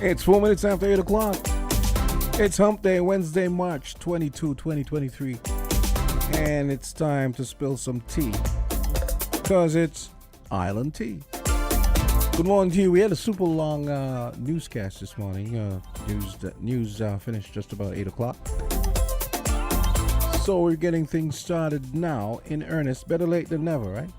It's 4 minutes after 8 o'clock. It's Hump Day, Wednesday, March 22, 2023. And it's time to spill some tea. Because it's Island Tea. Good morning to you. We had a super long newscast this morning. News finished just about 8 o'clock. So we're getting things started now in earnest. Better late than never, right?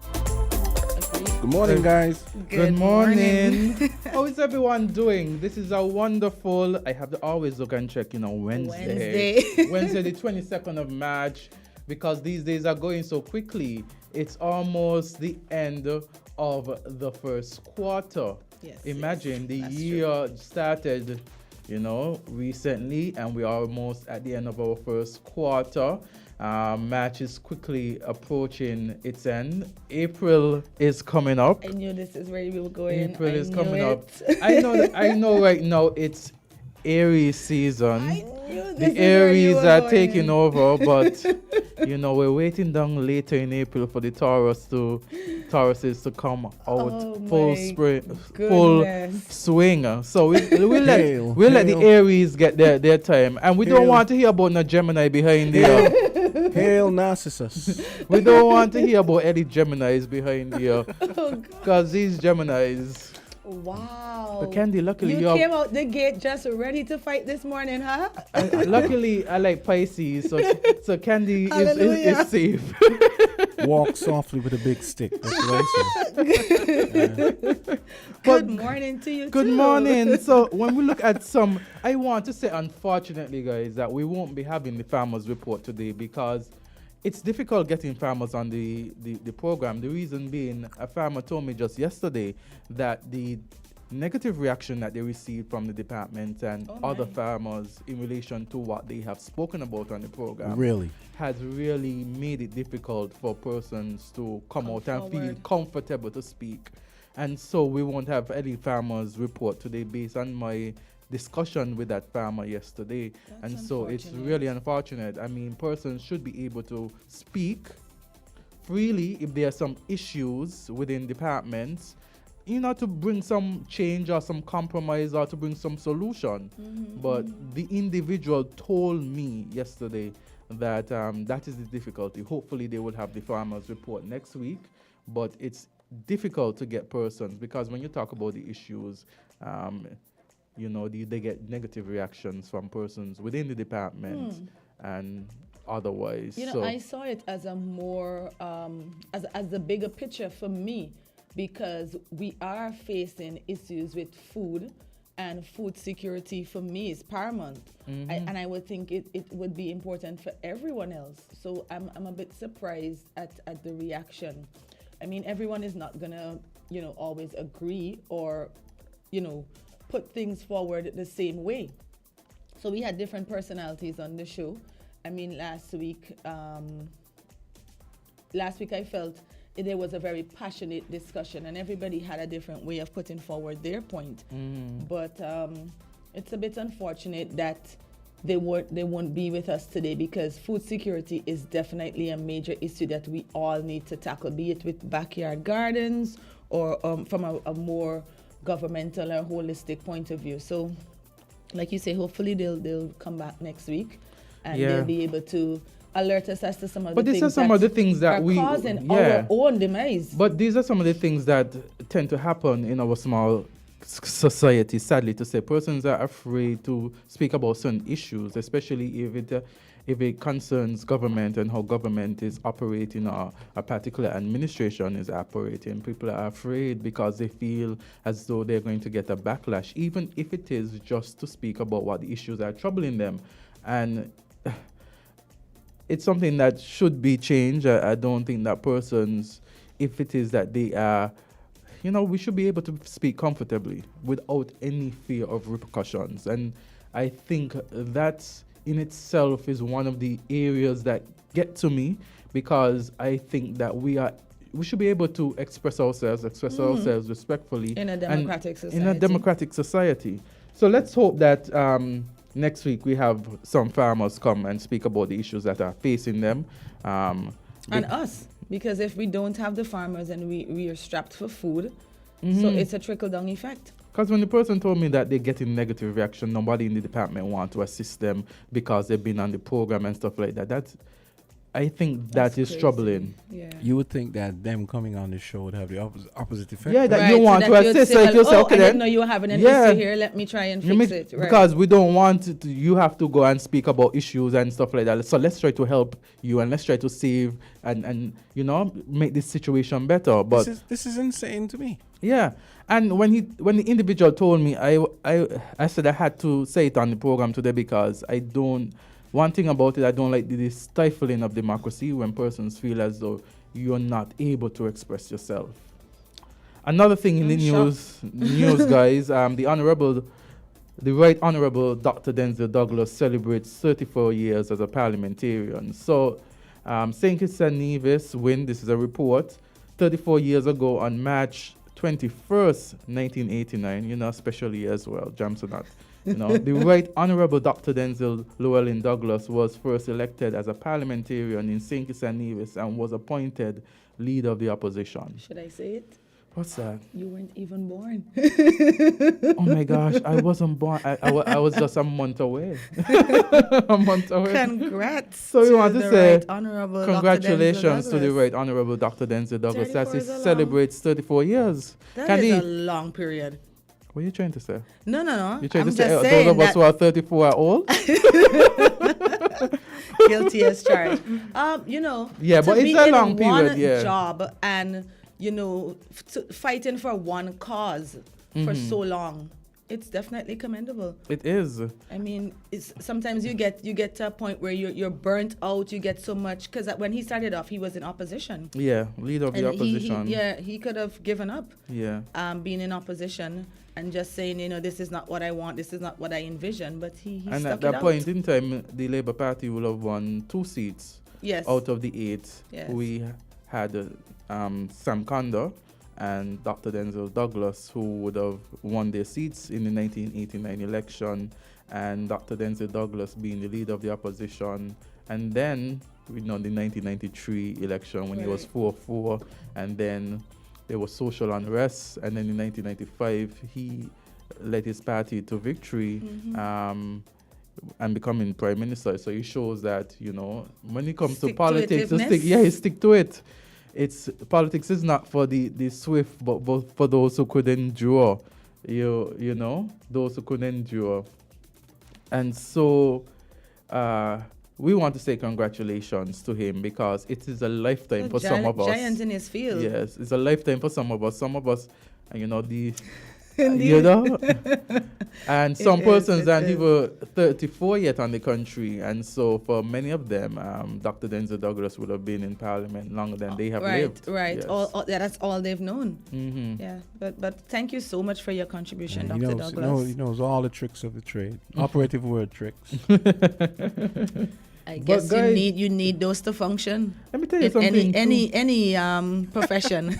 Good morning, guys. Good morning. How is everyone doing? This is a wonderful, I have to always look and check, Wednesday. Wednesday, the 22nd of March, because these days are going so quickly. It's almost the end of the first quarter. Yes. Imagine the that's year started, recently, and we are almost at the end of our first quarter. March is quickly approaching its end. April is coming up. I knew this is where you were going. April is coming up. I know right now it's Aries season. I knew this The is where you Aries were are going. taking over, but we're waiting down later in April for the Tauruses to come out full swing. So we'll let the Aries get their time, and we don't want to hear about no Gemini behind the. Hail Narcissus. We don't want to hear about any Geminis behind here, because these Geminis. Wow. But Candy, luckily you came out the gate just ready to fight this morning, huh? Luckily, I like Pisces, so Candy is safe. Walk softly with a big stick. That's what I say. Good morning to you, Good too. morning. So when we look at I want to say, unfortunately, guys, that we won't be having the farmers report today because it's difficult getting farmers on the program. The reason being, a farmer told me just yesterday that the negative reaction that they received from the department and other farmers in relation to what they have spoken about on the program has really made it difficult for persons to come out and feel comfortable to speak. And so we won't have any farmers report today based on my discussion with that farmer yesterday. And so it's really unfortunate. I mean, persons should be able to speak freely if there are some issues within departments, to bring some change or some compromise or to bring some solution. But the individual told me yesterday that that is the difficulty. Hopefully they will have the farmers report next week, but it's difficult to get persons because when you talk about the issues, they get negative reactions from persons within the department and otherwise. I saw it as a more, as a bigger picture for me, because we are facing issues with food, and food security for me is paramount. And I would think it would be important for everyone else. So I'm a bit surprised at the reaction. I mean, everyone is not gonna, always agree or, put things forward the same way. So we had different personalities on the show. I mean, last week I felt there was a very passionate discussion and everybody had a different way of putting forward their point. But it's a bit unfortunate that they won't be with us today because food security is definitely a major issue that we all need to tackle, be it with backyard gardens or from a more governmental or holistic point of view. So, like you say, hopefully they'll come back next week and they'll be able to alert us as to some of the things that are causing our own demise. But these are some of the things that tend to happen in our small society, sadly to say. Persons are afraid to speak about certain issues, especially if it concerns government and how government is operating or a particular administration is operating. People are afraid because they feel as though they're going to get a backlash, even if it is just to speak about what the issues are troubling them. And it's something that should be changed. I don't think that persons, if it is that they are, we should be able to speak comfortably without any fear of repercussions. And I think that in itself is one of the areas that get to me, because I think that we should be able to express ourselves respectfully in a democratic society. So let's hope that next week we have some farmers come and speak about the issues that are facing them. And us, because if we don't have the farmers and we are strapped for food, so it's a trickle-down effect. Because when the person told me that they're getting negative reaction, nobody in the department want to assist them because they've been on the program and stuff like that. I think That's that is crazy. troubling. Yeah. You would think that them coming on the show would have the opposite effect. Yeah, that Right, you want so to that you'd assist, say, like you say, oh, okay I then. didn't know you were having an Yeah. issue here. Let me try and You fix mean- it. Right. Because we don't want you have to go and speak about issues and stuff like that. So let's try to help you and let's try to save and make this situation better. But This is insane to me. yeah, and when the individual told me, I said I had to say it on the program today because I don't. One thing about it, I don't like the stifling of democracy when persons feel as though you're not able to express yourself. Another thing in the news, guys, the Right Honorable Dr. Denzel Douglas celebrates 34 years as a parliamentarian. So, St. Kitts and Nevis this is a report, 34 years ago on March 21st, 1989, special year as well, Jamsonat. The Right Honorable Dr. Denzel Llewellyn Douglas was first elected as a parliamentarian in St. Kitts and Nevis and was appointed leader of the opposition. Should I say it? What's that? You weren't even born. Oh my gosh, I wasn't born. I was just a month away. A month away. Congrats. So we want to the say Right Honorable congratulations Dr. to the Douglas. Right Honorable Dr. Denzel Douglas as 34 he is a long- celebrates 34 years. That is Candy, a long period. what are you trying to say? No. You're trying I'm to say just those saying of us that who are 34 are old? guilty as charged. Yeah, to but it's be a in long period, one yeah. job and fighting for one cause for so long, it's definitely commendable. It is. I mean, sometimes you get to a point where you're burnt out. You get so much because when he started off, he was in opposition. Yeah, leader of the And opposition. he could have given up Yeah. being in opposition and just saying, this is not what I want, this is not what I envision. But he And stuck at that it point out. in time, the Labour Party will have won 2 seats Yes. out of the 8. Yes. We had Sam Condor and Dr. Denzel Douglas, who would have won their seats in the 1989 election, and Dr. Denzel Douglas being the leader of the opposition. And then, the 1993 election when he was 4-4, and then there was social unrest, and then in 1995 he led his party to victory. And becoming prime minister. So he shows that, when it comes to politics, he stick to it. Politics is not for the swift, but for those who could endure. Those who could endure. And so we want to say congratulations to him because it is a lifetime for some of us. Giant in his field. Yes, it's a lifetime for some of us. Some of us, the Indeed. and some persons it aren't is. even 34 yet on the country, and so for many of them, Dr. Denzel Douglas would have been in Parliament longer than they have lived. Right. Yes. That's all they've known. Mhm. Yeah, but thank you so much for your contribution, And Dr. he Douglas. knows all the tricks of the trade. Operative word tricks. I But guess guys- you need those to function Let me tell you in something. any profession.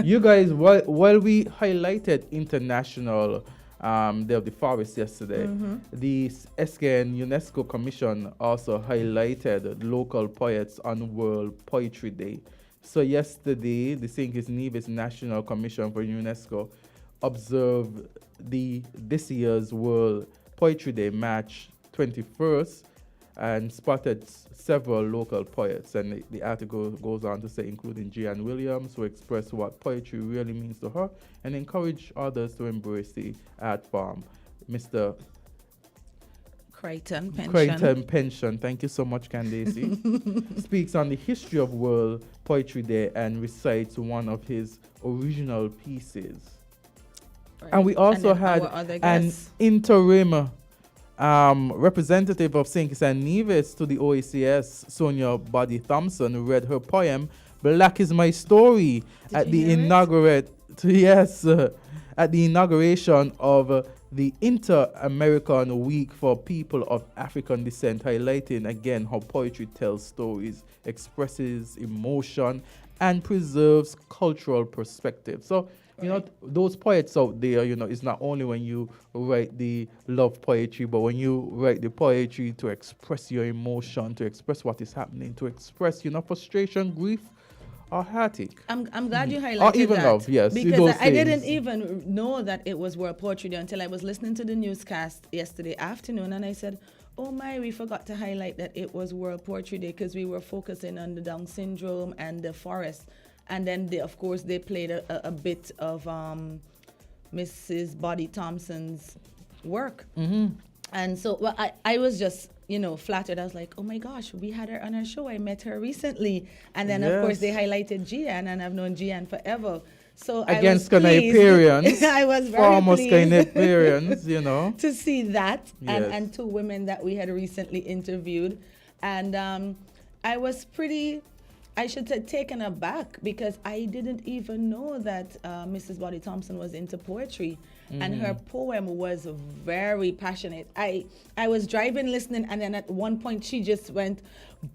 You guys, while we highlighted International Day of the Forest yesterday, the SKN UNESCO Commission also highlighted local poets on World Poetry Day. So yesterday, the St. Kitts Nevis National Commission for UNESCO observed this year's World Poetry Day, March 21st, and spotted several local poets. And the article goes on to say, including Jean Williams, who expressed what poetry really means to her and encouraged others to embrace the art form. Mr. Crichton Pension, thank you so much, Candisie, speaks on the history of World Poetry Day and recites one of his original pieces. Right. And we also then had our other an guests. interim representative of St. Kitts and Nevis to the OACS, Sonia Buddy Thompson, who read her poem "Black Is My Story" at you the hear it? at the inauguration of the Inter-American Week for People of African Descent, highlighting again how poetry tells stories, expresses emotion, and preserves cultural perspective. So, those poets out there, it's not only when you write the love poetry, but when you write the poetry to express your emotion, to express what is happening, to express, frustration, grief, or heartache. I'm glad you highlighted Or even that. love, yes. Because I didn't even know that it was World Poetry Day until I was listening to the newscast yesterday afternoon, and I said, oh my, we forgot to highlight that it was World Poetry Day because we were focusing on the Down syndrome and the forest. And then, of course, they played a bit of Mrs. Body Thompson's work. And so I was just, flattered. I was like, oh my gosh, we had her on our show. I met her recently. And then, of course, they highlighted Gian, and I've known Gian forever. So against Canadians, I was very pleased Canadians, to see that, Yes. and two women that we had recently interviewed. And I was pretty, I should say, taken aback because I didn't even know that Mrs. Body Thompson was into poetry. And her poem was very passionate. I was driving, listening, and then at one point she just went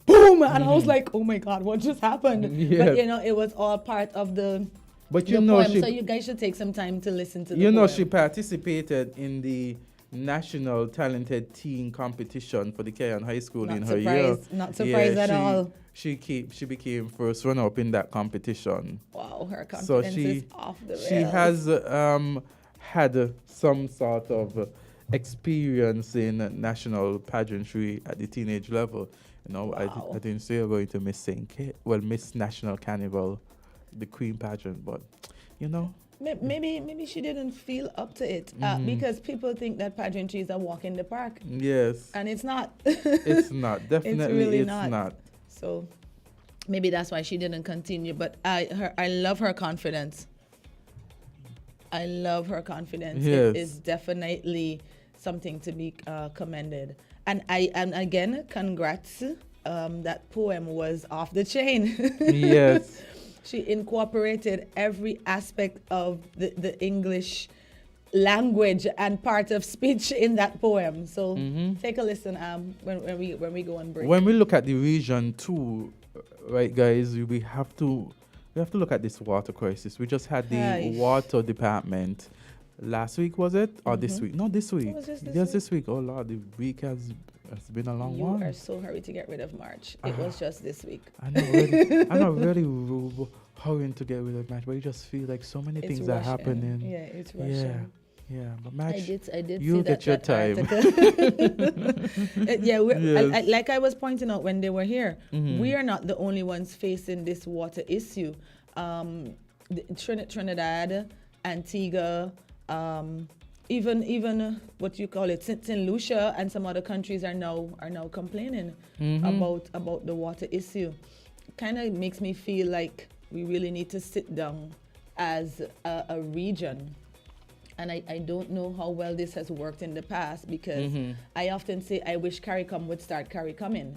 boom, and I was like, oh my God, what just happened? Yes. But it was all part of the But poem. So you guys should take some time to listen to the poem. she participated in the National Talented Teen Competition for the Cairn High School in her year. Not surprised at all. She became first runner-up in that competition. Wow, her confidence is off the rails. She has had some sort of experience in national pageantry at the teenage level. Wow. I didn't say you're going to Miss Miss National Carnival, the Queen pageant, but Maybe she didn't feel up to it because people think that pageantry is a walk in the park. Yes. And it's not. It's not. Definitely it's it's not. So maybe that's why she didn't continue. But I love her confidence. I love her confidence. Yes. It is definitely something to be commended. And again, congrats. That poem was off the chain. Yes. She incorporated every aspect of the English language and part of speech in that poem. So take a listen when we go on break. When we look at the region too, right, guys, we have to look at this water crisis. We just had the water department last week, was it? Or this week? No, this week. It was just this week. Oh Lord, the week has been a long one. You are so hurried to get rid of March. It was just this week. I'm not really hurrying to get rid of March, but you just feel like so many things are happening. Yeah, it's Russian. Yeah, but March, I did you see get that, your time. Yes. Like I was pointing out when they were here, we are not the only ones facing this water issue. Trinidad, Antigua, even what you call it, St. Lucia and some other countries are now complaining about the water issue. Kind of makes me feel like we really need to sit down as a region. And I don't know how well this has worked in the past because I often say I wish CARICOM would start CARICOMing,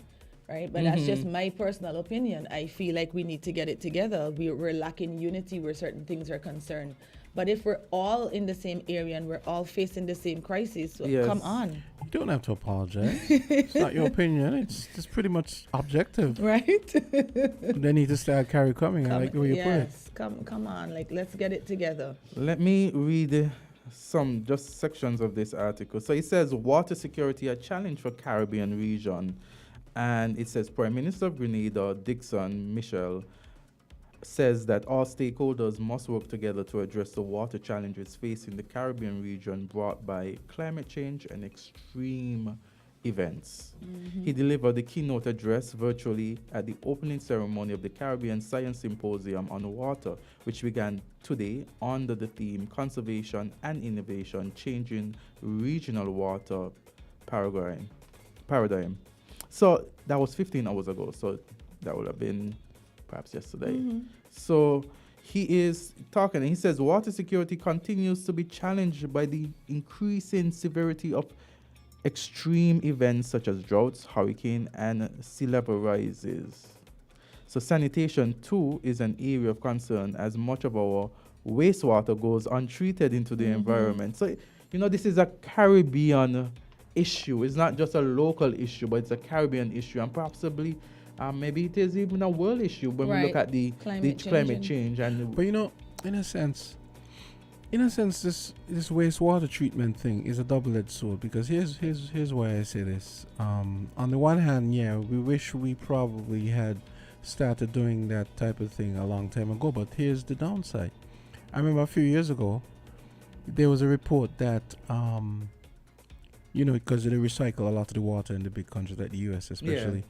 right? But that's just my personal opinion. I feel like we need to get it together. We're lacking unity where certain things are concerned. But if we're all in the same area and we're all facing the same crisis, so come on. You don't have to apologize. It's not your opinion. It's just pretty much objective. Right? They need to start CARICOMing. I like the way you put it. Yes, come on. Like, let's get it together. Let me read some just sections of this article. So it says water security a challenge for Caribbean region, and it says Prime Minister of Grenada Dixon Michel says that all stakeholders must work together to address the water challenges facing the Caribbean region brought by climate change and extreme events. He delivered the keynote address virtually at the opening ceremony of the Caribbean Science Symposium on Water, which began today under the theme Conservation and Innovation, Changing Regional Water Paradigm. So that was 15 hours ago, so that would have been perhaps yesterday. So he is talking, and he says water security continues to be challenged by the increasing severity of extreme events such as droughts, hurricane, and sea level rises. So sanitation too is an area of concern as much of our wastewater goes untreated into the environment. So, this is a Caribbean issue. It's not just a local issue, but it's a Caribbean issue, and possibly maybe it is even a world issue when we look at the climate change. And but in a sense, this wastewater treatment thing is a double-edged sword, because here's why I say this. On the one hand, we wish we probably had started doing that type of thing a long time ago. But here's the downside. I remember a few years ago, there was a report that, because they recycle a lot of the water in the big countries like the US especially,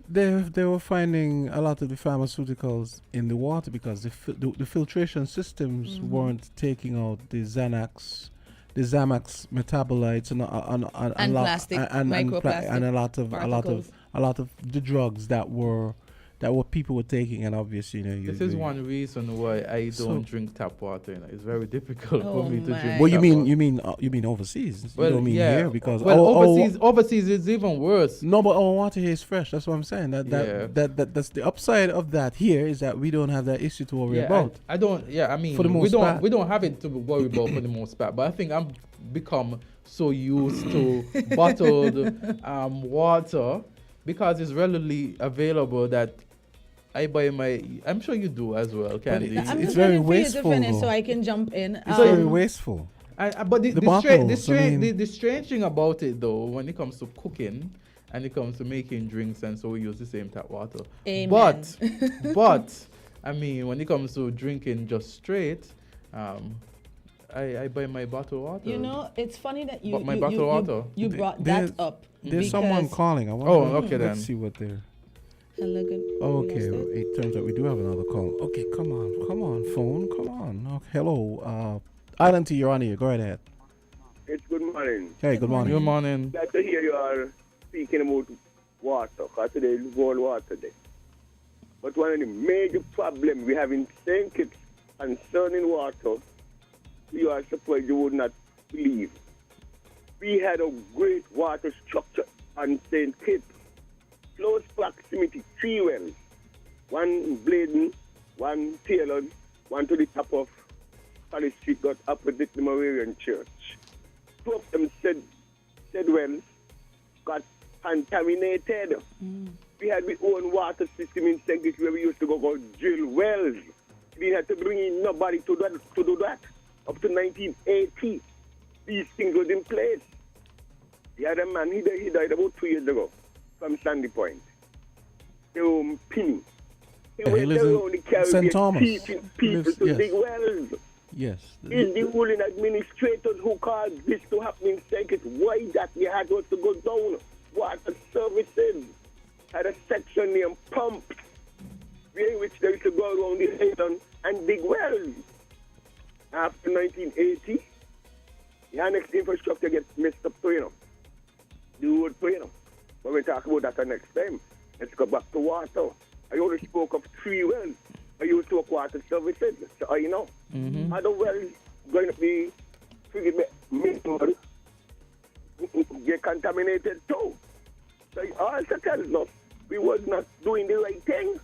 they were finding a lot of the pharmaceuticals in the water because the filtration systems weren't taking out the Xanax, the Zamax metabolites And plastic microplastic and a lot particles. of the drugs that were people were taking, and obviously This is one reason why I don't drink tap water. It's very difficult Oh for me to my. drink. Well, tap water. you mean overseas? You don't mean here because overseas is even worse. No, but our water here is fresh. That's what I'm saying. That's the upside of that here is that we don't have that issue to worry about. I don't. Yeah, I mean, For the most part. we don't have it to worry about for the most part. But I think I'm become so used to bottled water because it's readily available that I buy I'm sure you do as well, Candy. I'm It's just very waiting for you to wasteful, finish though. so I can jump in. It's very wasteful. But the bottles, strange thing about it though, when it comes to cooking and it comes to making drinks, and so we use the same tap water. Amen. But I mean, when it comes to drinking just straight, I buy my bottled water. You know, it's funny that you But my you, bottled you, water. you brought that up. There's someone because- calling. I wonder, okay then. Let's see what they're. Hello, good. Okay, we lost it. it turns out we do have another call. Okay, come on, phone, come on. Okay, hello, Island T, you're on here. Go right ahead. It's good morning. Hey, good morning. Good morning. Glad to hear you are speaking about water, because today is World Water Day. But one of the major problems we have in St. Kitts concerning water, you are surprised you would not believe. We had a great water structure on St. Kitts. Close proximity, 3 wells. One in Bladen, one tailored, one to the top of Palace Street, got opposite the Moravian Church. Two of them said wells got contaminated. We had our own water system in St. Kitts where we used to go drill wells. We had to bring in nobody to do that. Up to 1980, these things were in place. The other man, he died about 2 years ago from Sandy Point. Penny. He He went lives in around the Caribbean St. Thomas. teaching people Lives- to yes. dig wells. Yes. It's the ruling administrators who caused this to happen in St. Kitts. Why that we had us to go down? Water services had a section named Pumps, in which they used to go around the island and dig wells. After 1980, the annexed infrastructure gets messed up too, The road too, But we'll talk about that the next time. Let's go back to water. I only spoke of 3 wells. I used to work water services, so I know. Other wells going to be get contaminated too. So it also tells us we was not doing the right thing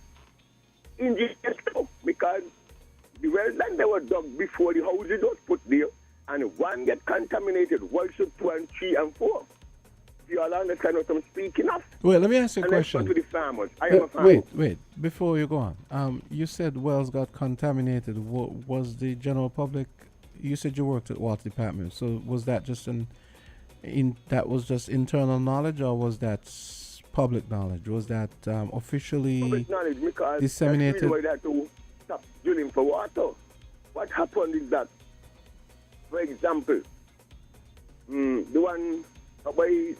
in this too, because the wells that they were dug before the houses was put there, and one get contaminated, why should 2 and 3 and 4? You all understand what I'm speaking of? Wait, let me ask you a And let's go question. to the farmers. I am a farmer. Wait, before you go on. You said wells got contaminated. Was the general public? You said you worked at water department. So was that just that was just internal knowledge, or was that public knowledge? Was that officially Public knowledge, because disseminated? that's the reason why they had to stop drilling for water. What happened is that, for example, the one by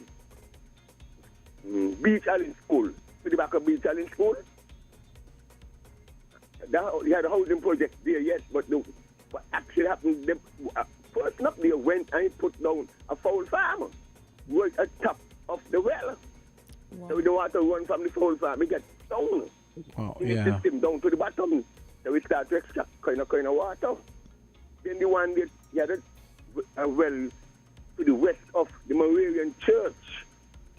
Beach Island School, to the back of Beach Island School, you had a housing project there, yes, but what actually happened, the person up there went and put down a fowl farm right at top of the well. Wow. So the water run from the fowl farm, it gets down in the system down to the bottom. So we start to extract kind of water. Then the one that you had a well to the west of the Moravian Church,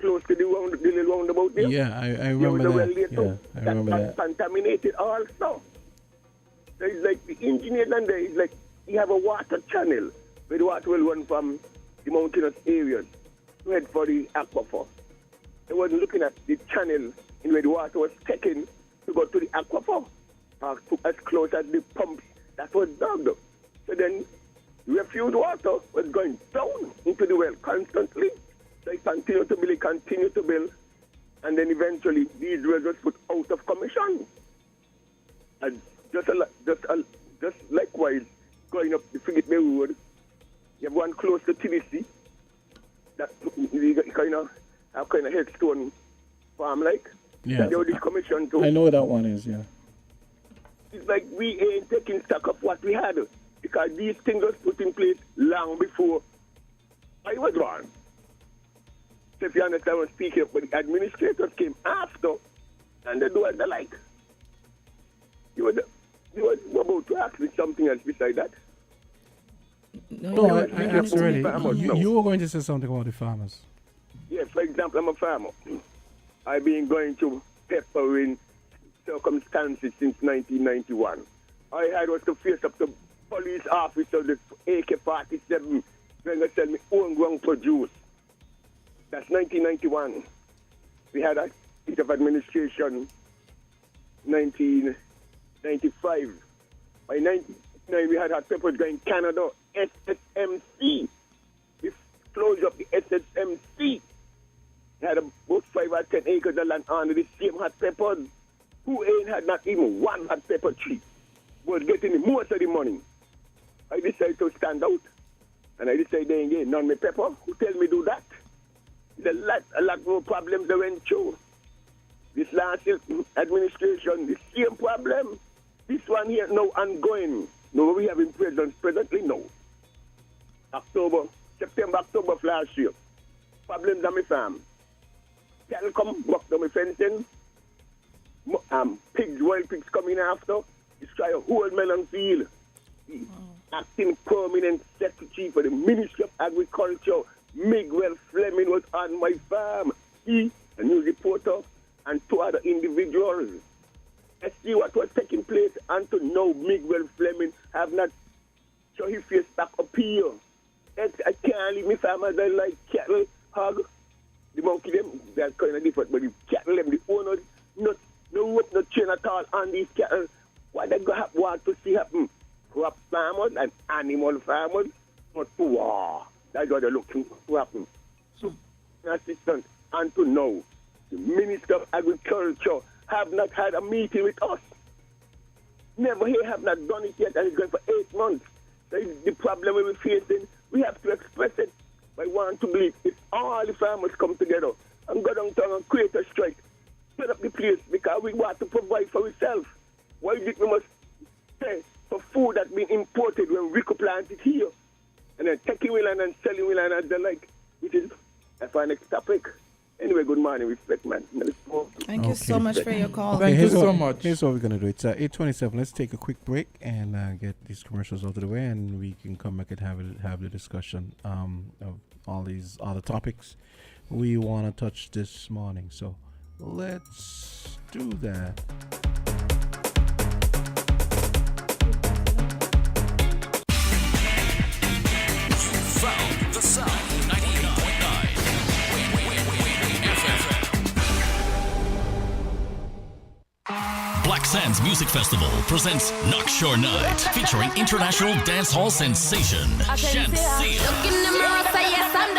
close to the little roundabout there. Yeah, I remember Well that. there Yeah, too. I remember That's that. contaminated also. So it's like the engineer down there is like you have a water channel where the water will run from the mountainous areas to head for the aquifer. They wasn't looking at the channel in where the water was taken to go to the aquifer, or to as close as the pumps that was dug. So then refuse water was going down into the well constantly. So it continued to build, And then eventually these were just put out of commission. And just likewise, going up the Frigate Bay Road, you have one close to Candisie, that kind of headstone farm like. Yeah. They were decommissioned too. I know what that one is, yeah. It's like we ain't taking stock of what we had, because these things was put in place long before I was born. So if you understand what I'm speaking of, but the administrators came after, and they do what they like. You were about to ask me something else beside that. No, absolutely. You were going to say something about the farmers. Yeah, for example, I'm a farmer. I've been going through peppering circumstances since 1991. I had was to face up to police officer, the AK-47, when they sell me homegrown produce. That's 1991. We had a bit of administration, 1995. By 1999, we had our peppers going Canada, SSMC. We closed up the SSMC. We had about 5 or 10 acres of land under the same hot peppers. Who ain't had not even one hot pepper tree was getting most of the money. I decided to stand out. And I decided they ain't getting none of my pepper. Who tell me do that? There's a lot more problems that went through. This last administration, the same problem. This one here now ongoing. No, we have in presently no. September, October of last year. Problems on my farm. Cattle come, walk down my fencing. Wild pigs coming after. Destroy a whole melon field. Acting permanent secretary for the Ministry of Agriculture, Miguel Fleming, was on my farm. He, a news reporter, and 2 other individuals. Let's see what was taking place, and to know Miguel Fleming have not shown his face back up here. I can't leave my farmers. They like cattle, hog. The monkey them, they're kind of different, but the cattle them, the owners, no rope, no chain at all on these cattle. What they want to see happen? Crop farmers and animal farmers, not to war. That's what they're looking to happen. So, assistant, and to know, the Minister of Agriculture have not had a meeting with us. Never here have not done it yet, and it's going for 8 months. That is the problem we're facing. We have to express it. I want to believe if all the farmers come together and go downtown and create a strike, set up the place, because we want to provide for ourselves. Why is it we must pay for food that's been imported when we could plant it here? And then taking we land and selling we land and the like, which is our next topic. Anyway, good morning, respect, man. Thank you so much for your call. Thank you so much. Here's what we're going to do. It's 8:27. Let's take a quick break and get these commercials out of the way, and we can come back and have the discussion of all these other topics we want to touch this morning. So let's do that. Found the sound 98.9 FM. Black Sands Music Festival presents Knockshore Night, featuring international dancehall sensation Candisie. And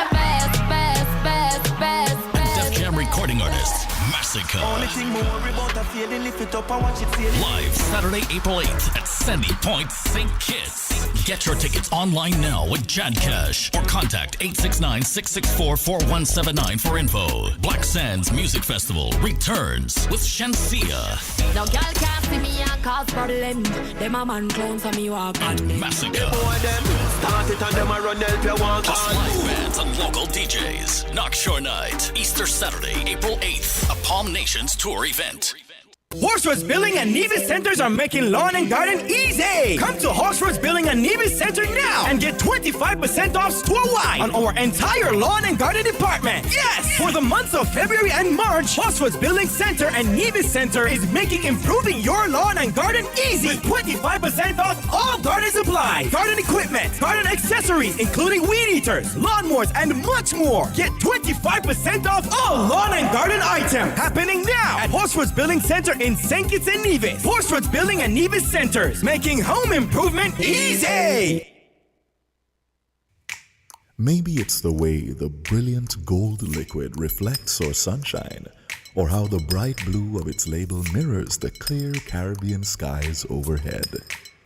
Def Jam recording artist Massacre. Live Saturday, April 8th at Sandy Point, St. Kitts. Get your tickets online now with Jad Cash or contact 869-664-4179 for info. Black Sands Music Festival returns with Shansia. No girl can't see me and cause problem. Them a man clowns and me walk and Massacre. Plus live bands and local DJs. Knockshore Night, Easter Saturday, April 8th. A Palm Nations tour event. Horseroads Building and Nevis Centers are making lawn and garden easy. Come to Horseroads Building and Nevis Center now and get 25% off store-wide on our entire lawn and garden department. Yes! For the months of February and March, Horseroads Building Center and Nevis Center is making improving your lawn and garden easy with 25% off all garden supplies, garden equipment, garden accessories, including weed eaters, lawnmowers, and much more. Get 25% off all lawn and garden items happening now at Horseroads Building Center in St. Kitts and Nevis. Horseroads Building and Nevis Centers, making home improvement easy. Maybe it's the way the brilliant gold liquid reflects our sunshine, or how the bright blue of its label mirrors the clear Caribbean skies overhead.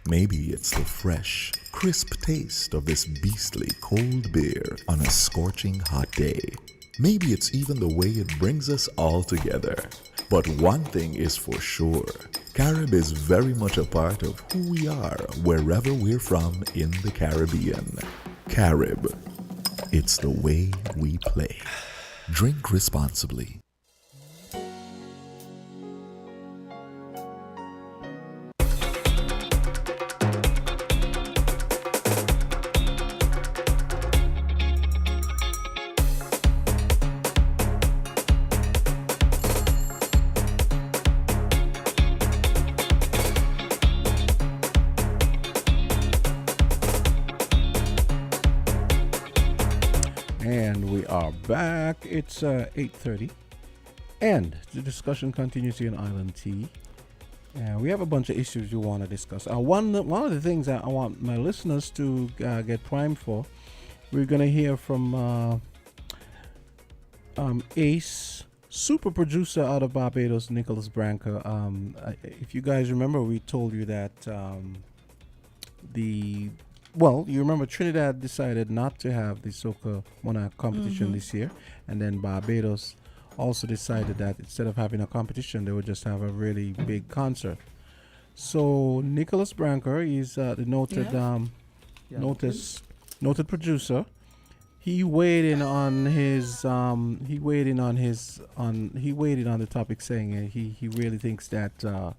Maybe it's the fresh, crisp taste of this beastly cold beer on a scorching hot day. Maybe it's even the way it brings us all together. But one thing is for sure, Carib is very much a part of who we are wherever we're from in the Caribbean. Carib, it's the way we play. Drink responsibly. And we are back. It's 8:30, and the discussion continues here in Island Tea. We have a bunch of issues we want to discuss. One of the things that I want my listeners to get primed for, we're going to hear from Ace, super producer out of Barbados, Nicholas Branca. If you guys remember, we told you that you remember Trinidad decided not to have the Soca Monarch competition this year, and then Barbados also decided that instead of having a competition, they would just have a really big concert. So Nicholas Branca is the noted noted producer. He weighed in on the topic, saying he really thinks that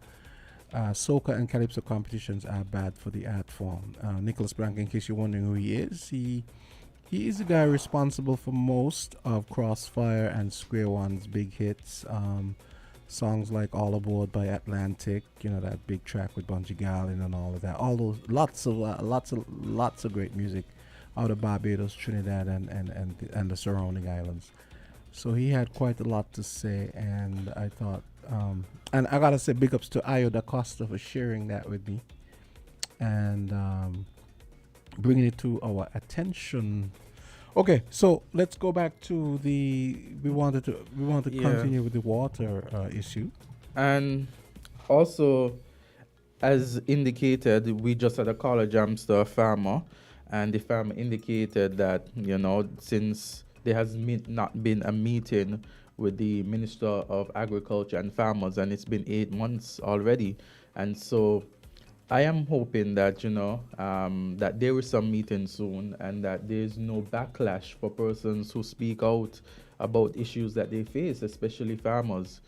soca and calypso competitions are bad for the art form. Nicholas Branca, in case you're wondering who he is, he is the guy responsible for most of Crossfire and Square One's big hits. Songs like All Aboard by Atlantic, that big track with Bungie Garlin and all of that. All those lots of great music out of Barbados, Trinidad, and the surrounding islands. So he had quite a lot to say, and I thought, and I gotta say big ups to Ayo Da Costa for sharing that with me and bringing it to our attention. Okay, so let's go back to we want to continue with the water issue. And also, as indicated, we just had a caller jams to a farmer, and the farmer indicated that, since there has not been a meeting with the Minister of Agriculture and Farmers, and it's been 8 months already. And so I am hoping that, that there is some meeting soon, and that there's no backlash for persons who speak out about issues that they face, especially farmers,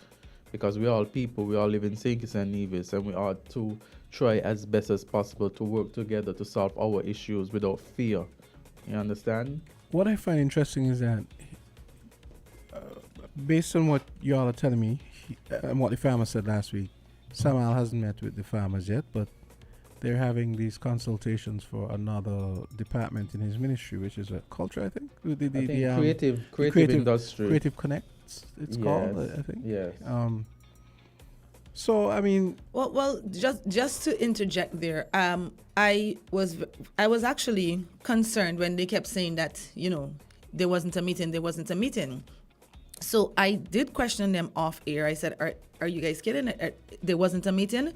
because we're all people, we all live in St. Kitts and Nevis, and we ought to try as best as possible to work together to solve our issues without fear. You understand? What I find interesting is that, based on what y'all are telling me, and what the farmer said last week, Samuel hasn't met with the farmers yet, but they're having these consultations for another department in his ministry, which is culture, I think. Creative industry. Creative Connects, it's called, I think. Yes. So, I mean... Well, just to interject there, I was actually concerned when they kept saying that, there wasn't a meeting. So I did question them off air. I said, are you guys kidding? There wasn't a meeting?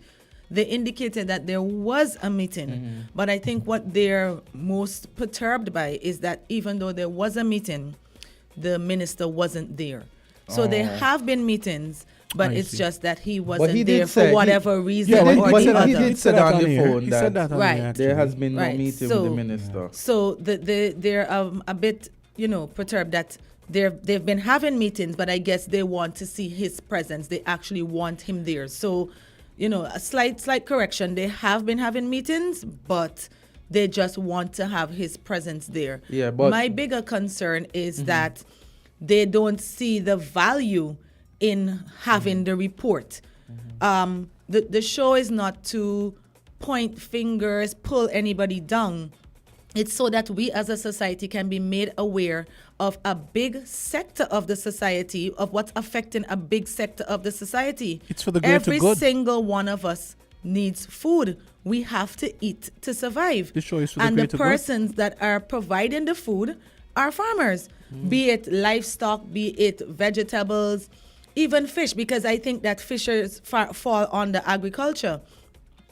They indicated that there was a meeting. But I think what they're most perturbed by is that even though there was a meeting, the minister wasn't there. So there have been meetings, but it's just that he wasn't there for whatever reason. He did say that on the phone. He said that on right. There has been no meeting with the minister. So they're a bit, perturbed that they've been having meetings, but I guess they want to see his presence. They actually want him there. So, a slight correction. They have been having meetings, but they just want to have his presence there. Yeah, but my bigger concern is that they don't see the value in having the report. The show is not to point fingers, pull anybody down. It's so that we as a society can be made aware of a big sector of the society, of what's affecting a big sector of the society. It's for the greater good. Every single one of us needs food. We have to eat to survive. The show is for the greater good. And the persons that are providing the food are farmers, be it livestock, be it vegetables, even fish, because I think that fishers fall under agriculture.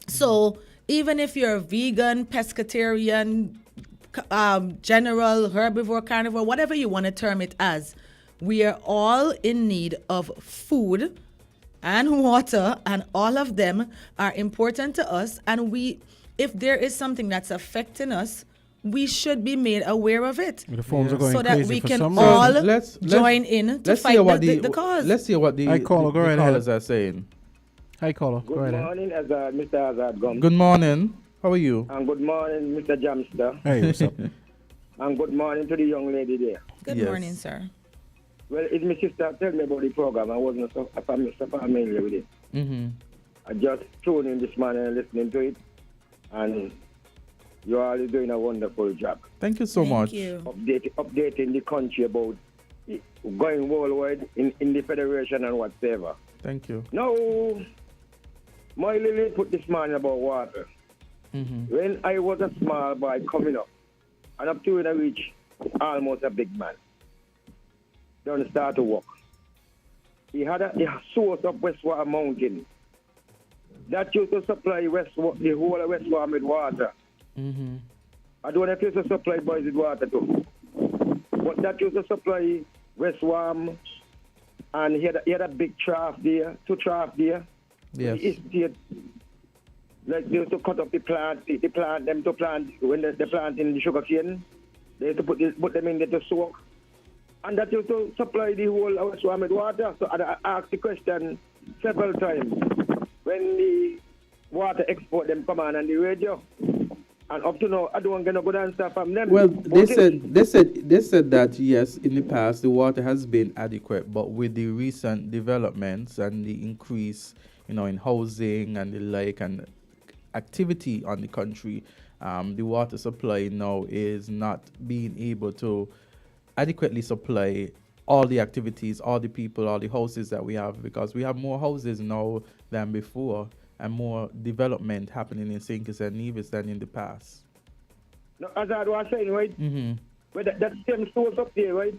So even if you're vegan, pescatarian, general, herbivore, carnivore, whatever you want to term it as, we are all in need of food and water, and all of them are important to us. And if there is something that's affecting us, we should be made aware of it. The phones are going so that crazy we for can some all reason. join in to fight the cause. Let's hear what the callers are saying. Hi, caller. Good morning, Azard, Mr. Azard Gumbs. Good morning. How are you? And good morning, Mr. Jamster. Hey, what's up? And good morning to the young lady there. Good morning, sir. Well, it's my sister tell me about the program. I wasn't so familiar with it. I just tuned in this morning and listening to it. And you all are doing a wonderful job. Thank you so much. Updating the country about going worldwide in the federation and whatever. Thank you. Now, my little put this morning about water. When I was a small boy coming up, and up to when I reach almost a big man, don't start to walk. He had a source of Westwater Mountain that used to supply the whole of Westwater with water. I don't know if it used to supply boys with water too, but that used to supply Westwater, and he had a big trough there, 2 troughs there. Yes. The estate, like they used to cut up the plant when they plant in the sugar cane. They used to put them in there to soak. And that used to supply the whole of Westwater with water. So I asked the question several times when the water export them come on the radio. And up to now, I don't get no good answer from them. Well, they said that yes, in the past the water has been adequate, but with the recent developments and the increase, in housing and the like and activity on the country, the water supply now is not being able to adequately supply all the activities, all the people, all the houses that we have, because we have more houses now than before and more development happening in St. Kitts and Nevis than in the past. No, as I was saying, right? But that same source up there, right?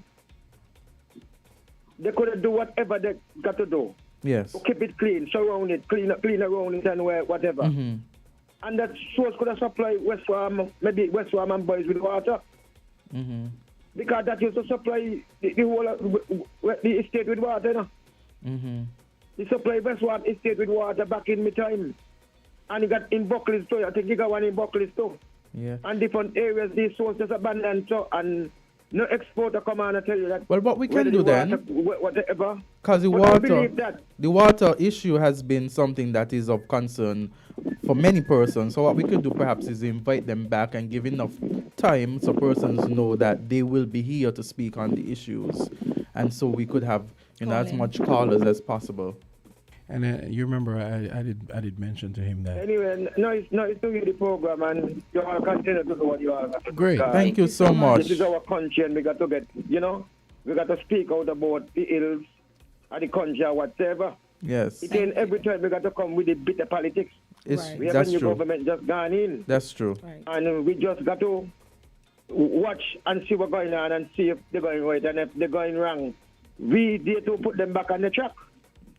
They could do whatever they got to do. Yes. To keep it clean, surround it, clean around it and whatever. And that source could have supplied maybe Westwater and boys with water. Because that used to supply the whole the estate with water, They supply Westwater estate with water back in my time. And you got in Buckley's too. I think you got one in Buckley's too. Yeah. And different areas, these sources abandoned too. And no exporter come on and tell you that. Well, what we can do then, whatever. because the water issue has been something that is of concern for many persons. So what we could do perhaps is invite them back and give enough time so persons know that they will be here to speak on the issues, and so we could have as much callers as possible. And you remember, I did mention to him that. Anyway, no, it's doing the program, and you all continue to do what you all got to do. Great, thank you so much. This is our country, and we got to get, we got to speak out about the ills of the country or whatever. Yes. It ain't every time we got to come with the bitter politics. We have a new government just gone in. That's true. And we just got to watch and see what's going on and see if they're going right, and if they're going wrong, we need to put them back on the track.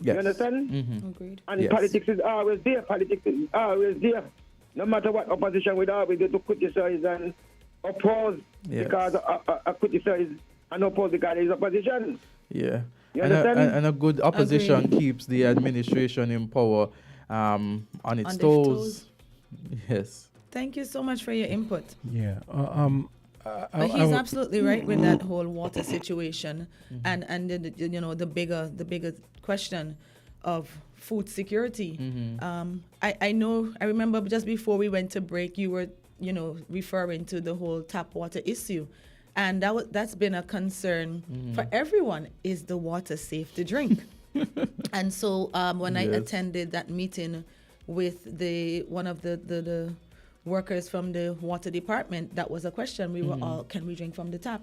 Yes. You understand? Agreed. And politics is always there. Politics is always there. No matter what opposition we always do to criticize and oppose, because I criticize and oppose because there is opposition. Yeah. You understand? And a good opposition keeps the administration in power on its toes. Yes. Thank you so much for your input. Yeah. But he's absolutely right with that whole water situation, and the bigger question of food security. I remember just before we went to break, you were referring to the whole tap water issue, and that's been a concern for everyone. Is the water safe to drink? And so when I attended that meeting with one of the workers from the water department, that was a question. We were all, can we drink from the tap?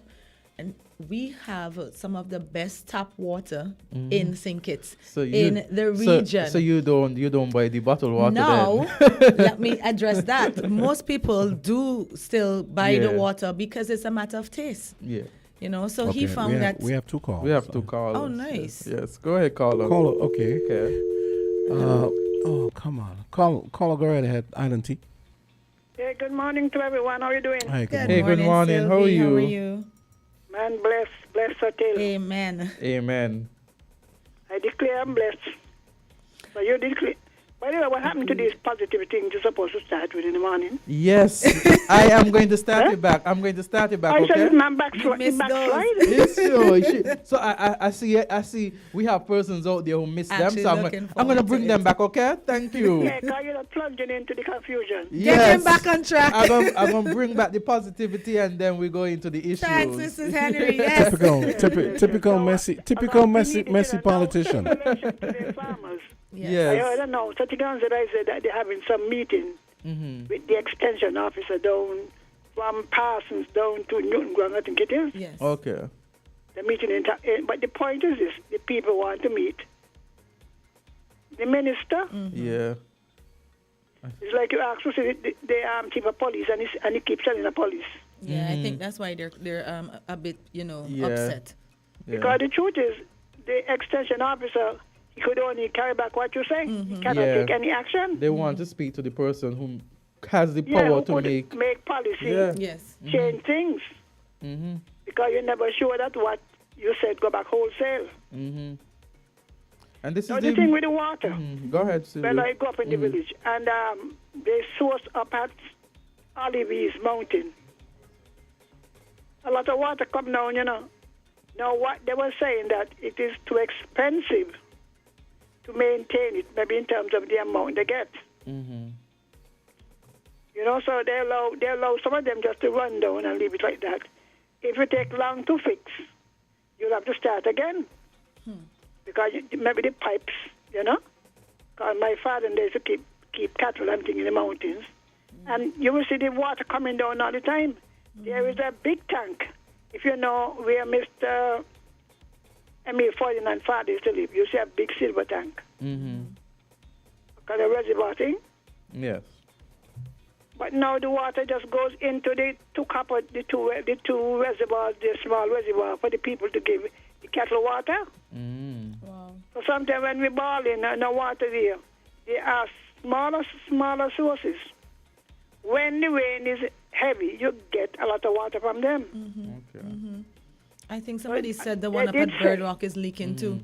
And we have some of the best tap water in St. Kitts, in the region. So you don't buy the bottled water now, then? let me address that. Most people do still buy the water because it's a matter of taste. Yeah. You know, so he found that. We have two calls. We have two callers. Oh, nice. Yes. Go ahead, caller. Caller, okay. Okay. Come on. Caller, go right ahead. Island T. Hey, good morning to everyone. How are you doing? Hi, good Hey, morning. good morning. Sylvie. How are you? How are you? Man, bless Hotel. Amen. Amen. I declare I'm blessed. So you declare. By the way, what happened to these positive things you're supposed to start with in the morning? Yes, I am going to start it back. I'm going to start it back. I Okay. said, man, backslide. Yes, sure. So I see. We have persons out there who miss them. Actually So I'm looking going to forward bring to them it. back. Okay. Thank you. Yeah, because you're not plunging into the confusion. Get him back on track. I'm going to bring back the positivity, and then we go into the issues. Thanks, Mrs. Henry. Yes. Typical messy politician. Yes. I don't know. Such guns that I said that they're having some meeting with the extension officer down from Parsons down to Newton Grant, I think it is. Yes. Okay. The meeting, but the point is this: the people want to meet the minister. Yeah. It's like you ask to see the chief of police, and he keeps telling the police. Yeah, I think that's why they're a bit, upset. Yeah. Because the truth is, the extension officer, he could only carry back what you say. He cannot take any action. They want to speak to the person who has the power to make policy, Yes. change things. Because you're never sure that what you said go back wholesale. And this Now is the thing with the water. Go ahead, Sylvia. Well, I grew up in the village, and they source up at Olive's Mountain. A lot of water come down, Now, what they were saying that it is too expensive to maintain it, maybe in terms of the amount they get. So they allow some of them just to run down and leave it like that. If it take long to fix, you'll have to start again. Because maybe the pipes, Because my father used to keep cattle hunting in the mountains. And you will see the water coming down all the time. There is a big tank. If you know where Mr. MA49 father used to live, you see a big silver tank. Because the reservoir thing. Yes. But now the water just goes into the two reservoirs, the small reservoir for the people to give the cattle water. Wow. So sometimes when we boil in no water there are smaller sources. When the rain is heavy, you get a lot of water from them. Okay. I think somebody said the one up at Bird Rock is leaking too.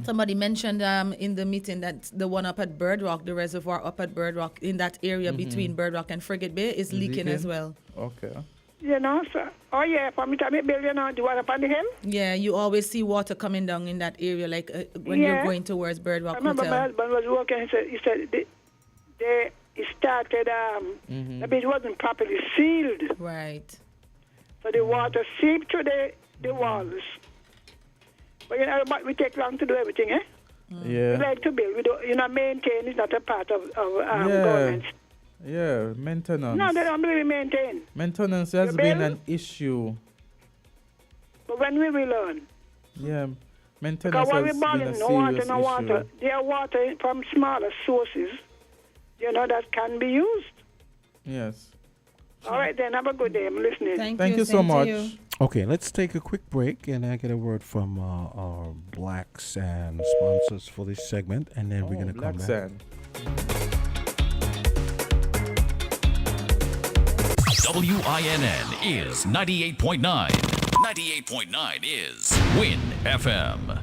Somebody mentioned in the meeting that the one up at Bird Rock, the reservoir up at Bird Rock, in that area between Bird Rock and Frigate Bay is leaking as well. Okay. So, for me to make bill, the one up on the hill. Yeah, you always see water coming down in that area, like when you're going towards Bird Rock I remember Hotel. my husband was working. He said it started. Maybe it wasn't properly sealed. Right. So the water seeped through the walls. But we take long to do everything, Yeah. We like to build. We don't, maintain is not a part of government. Yeah, maintenance. No, they don't really maintain. Maintenance has been an issue. But when we will learn? Yeah, maintenance Because when has we're been boiling, a no serious water. issue. There are water from smaller sources, that can be used. Yes. All right, then. Have a good day. I'm listening. Thank you so much. Okay, let's take a quick break, and I get a word from our Black Sand sponsors for this segment, and then we're going to come back. Sand. WINN is 98.9. 98.9 is Win FM.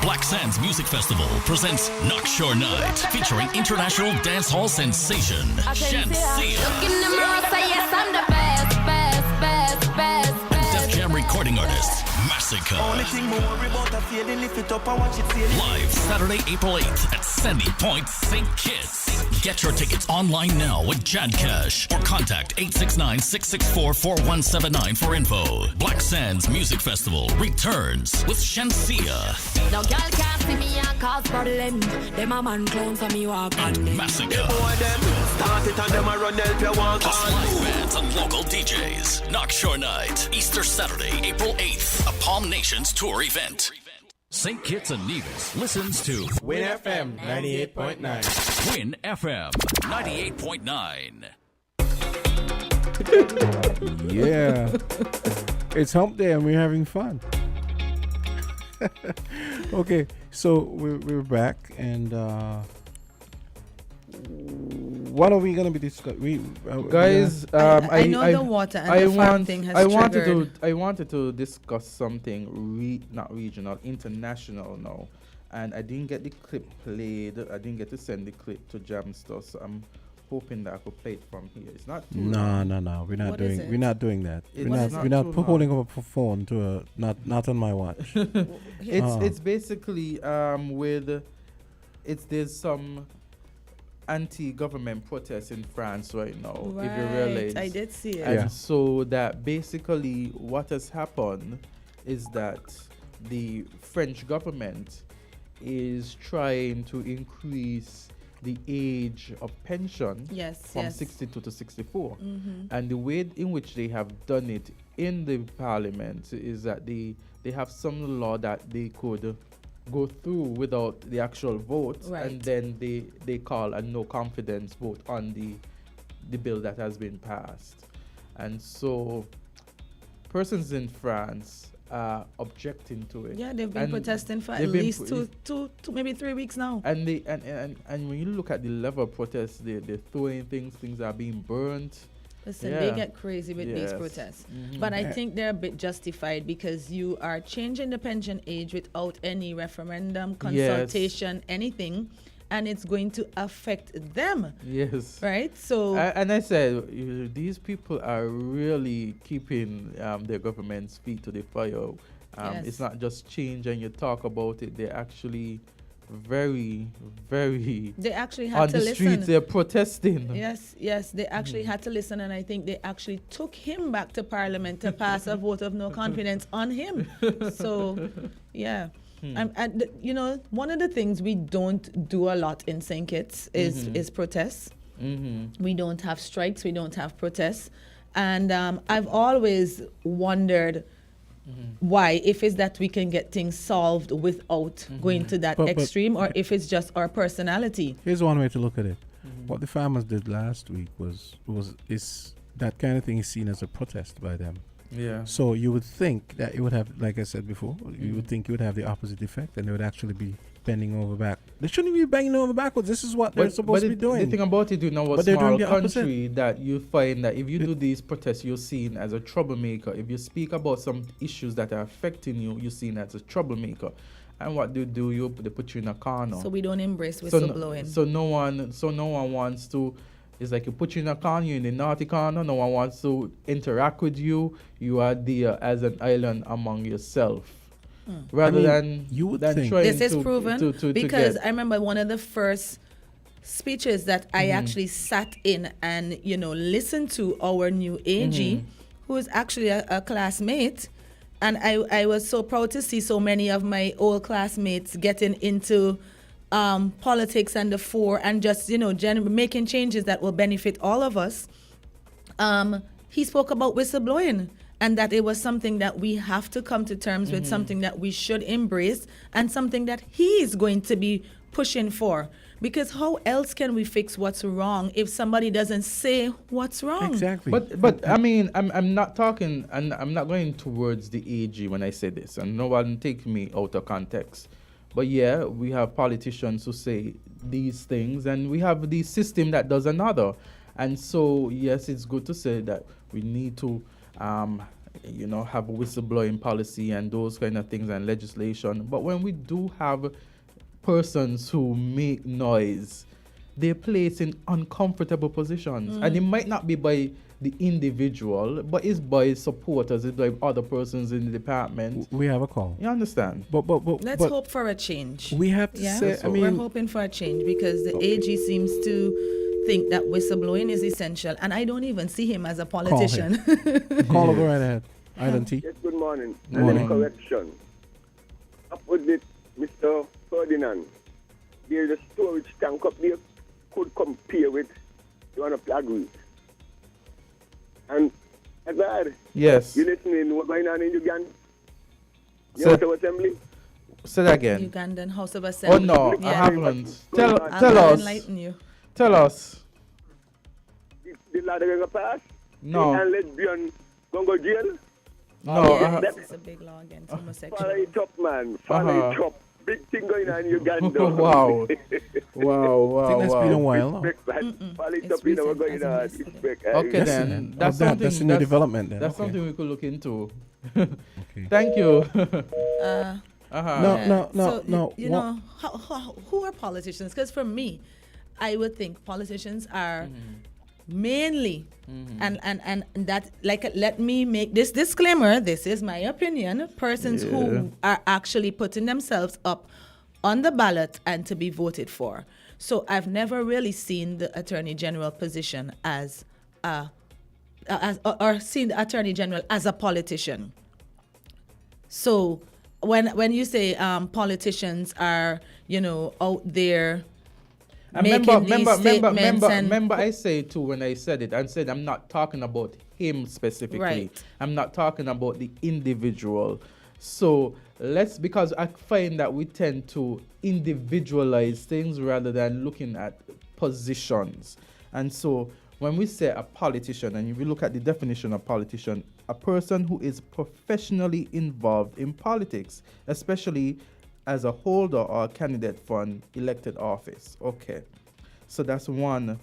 Black Sands Music Festival presents Knockshore Night, featuring international dancehall sensation Candisie. Look in the mirror, say yes, I'm the best. Def Jam recording artist Massacre. Live Saturday, April 8th at Sandy Point, St. Kitts. Get your tickets online now with Jadcash or contact 869-664-4179 for info. Black Sands Music Festival returns with Shensia. No girl can't see me and cause problem. Them a man clowns for me walk on them. Massacre. Plus live bands and local DJs. Knockshore Night, Easter Saturday, April 8th. A Palm Nations tour event. St. Kitts and Nevis listens to Win FM 98.9. Win FM 98.9. Yeah. It's hump day and we're having fun. Okay, so we're back, and what are we going to be discussing? Guys, I know the water and the farm thing has triggered. I wanted to discuss something not regional, international now. And I didn't get the clip played. I didn't get to send the clip to Jamster, so I'm hoping that I could play it from here. It's not too long. No. We're not doing that. We're not too holding up a phone to not on my watch. It's basically there's some anti-government protests in France right now. Right, if you realize, I did see it. And so that basically what has happened is that the French government is trying to increase the age of pension from 62 to 64. And the way in which they have done it in the parliament is that they have some law that they could go through without the actual vote, and then they call a no confidence vote on the bill that has been passed. And so persons in France are objecting to it. Yeah, they've been protesting for at least two, maybe 3 weeks now. And when you look at the level of protests, they're throwing things are being burnt. Listen, they get crazy with these protests. But I think they're a bit justified, because you are changing the pension age without any referendum, consultation, anything, and it's going to affect them. Yes. Right? So. And I said, these people are really keeping their government's feet to the fire. It's not just change and you talk about it. They're actually very, very. They actually had on to the listen. Streets, they're protesting. Yes, they actually had to listen, and I think they actually took him back to Parliament to pass a vote of no confidence on him. So, yeah. And one of the things we don't do a lot in St. Kitts is protests. We don't have strikes, we don't have protests. And I've always wondered why, if it's that we can get things solved without going to that extreme, or if it's just our personality. Here's one way to look at it. What the farmers did last week is that kind of thing is seen as a protest by them. Yeah. So you would think that it would have, like I said before, you would think it would have the opposite effect, and they would actually be bending over back. They shouldn't be bending over backwards. This is what they're supposed to be doing. The thing about it, what small country that you find that if you do these protests, you're seen as a troublemaker. If you speak about some issues that are affecting you, you're seen as a troublemaker. And what they put you in a corner. So we don't embrace whistleblowing. So no one wants to. It's like you put you in a corner, you're in the naughty corner. No one wants to interact with you. You are there as an island among yourself, rather than you would than think trying this is to, proven to because I remember one of the first speeches that I actually sat in and listened to our new AG, who is actually a classmate, and I was so proud to see so many of my old classmates getting into politics and the fore, and just making changes that will benefit all of us. He spoke about whistleblowing, and that it was something that we have to come to terms with, something that we should embrace, and something that he is going to be pushing for. Because how else can we fix what's wrong if somebody doesn't say what's wrong? Exactly. But I mean, I'm not talking, and I'm not going towards the AG when I say this, and no one take me out of context. But yeah, we have politicians who say these things, and we have the system that does another. And so, yes, it's good to say that we need to, have a whistleblowing policy and those kind of things and legislation. But when we do have persons who make noise, they're placed in uncomfortable positions. And it might not be by the individual, but it's by supporters, it's by other persons in the department. We have a call. You understand? But let's hope for a change. We have to say, we're hoping for a change, because the AG seems to think that whistleblowing is essential, and I don't even see him as a politician. Call go right ahead. Island T. Yes, good morning. Good morning. Correction. Up with it, Mr. Ferdinand. There's a storage tank up there could compare with the one of the agreed. And Azard, yes, you listening what's going on in Uganda? House of Assembly? Say that again. Ugandan House of Assembly. Oh no, I haven't. Tell us. Enlighten you. Tell us. The law they're going to pass? No. And lesbian go jail. No. It's a big law against Follow homosexual. it up, man. Follow it up. Big thing going on in Uganda. Wow. I think that's been a while. No? Respect, man. Follow it It's up, you know, recent, going as in on. yesterday. Respect. Okay, Yes, then. then. That's Oh, something. that's a new development then. That's Okay. something we could look into. Okay. Thank you. Uh, No. So, you know, who are politicians? Because for me, I would think politicians are mainly, and that, like, let me make this disclaimer, this is my opinion, persons who are actually putting themselves up on the ballot and to be voted for. So I've never really seen the Attorney General position as or seen the Attorney General as a politician. So when you say politicians are, you know, out there making these statements, remember I said too when I said it, I said I'm not talking about him specifically. Right. I'm not talking about the individual. So because I find that we tend to individualize things rather than looking at positions. And so when we say a politician, and if you look at the definition of politician, a person who is professionally involved in politics, especially as a holder or a candidate for an elected office. Okay, so that's one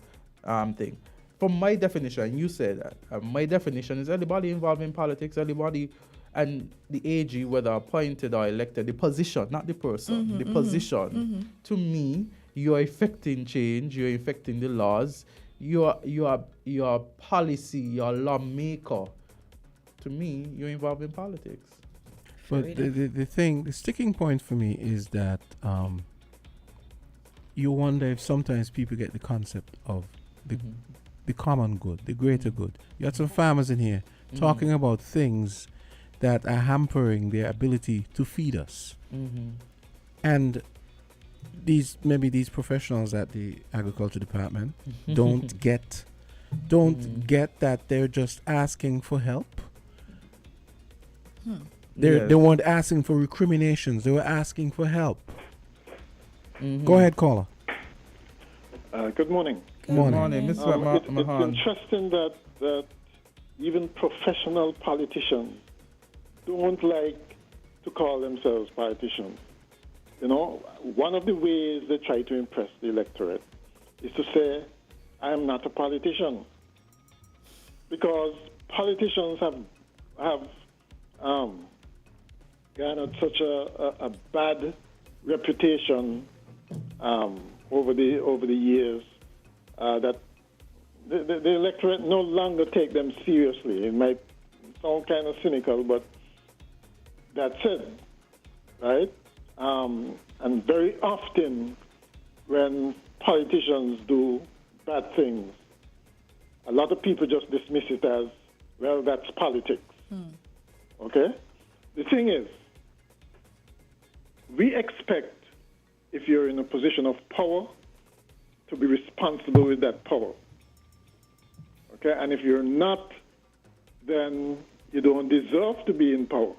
thing. From my definition, you said that my definition is anybody involved in politics, anybody, and the AG, whether appointed or elected, the position, not the person, the position. To me, you're affecting change, you're affecting the laws, you're policy, you're a lawmaker. To me, you're involved in politics. But the sticking point for me is that you wonder if sometimes people get the concept of the common good, the greater good. You had some farmers in here talking about things that are hampering their ability to feed us. And these professionals at the agriculture department don't get that they're just asking for help. They weren't asking for recriminations. They were asking for help. Go ahead, caller. Good morning. Good morning. Mr. It's interesting that even professional politicians don't like to call themselves politicians. You know, one of the ways they try to impress the electorate is to say, I am not a politician. Because politicians have garnered such a bad reputation over the years that the electorate no longer take them seriously. It might sound kind of cynical, but that's it, right? And very often when politicians do bad things, a lot of people just dismiss it as, well, that's politics. Okay? The thing is, we expect, if you're in a position of power, to be responsible with that power. Okay? And if you're not, then you don't deserve to be in power.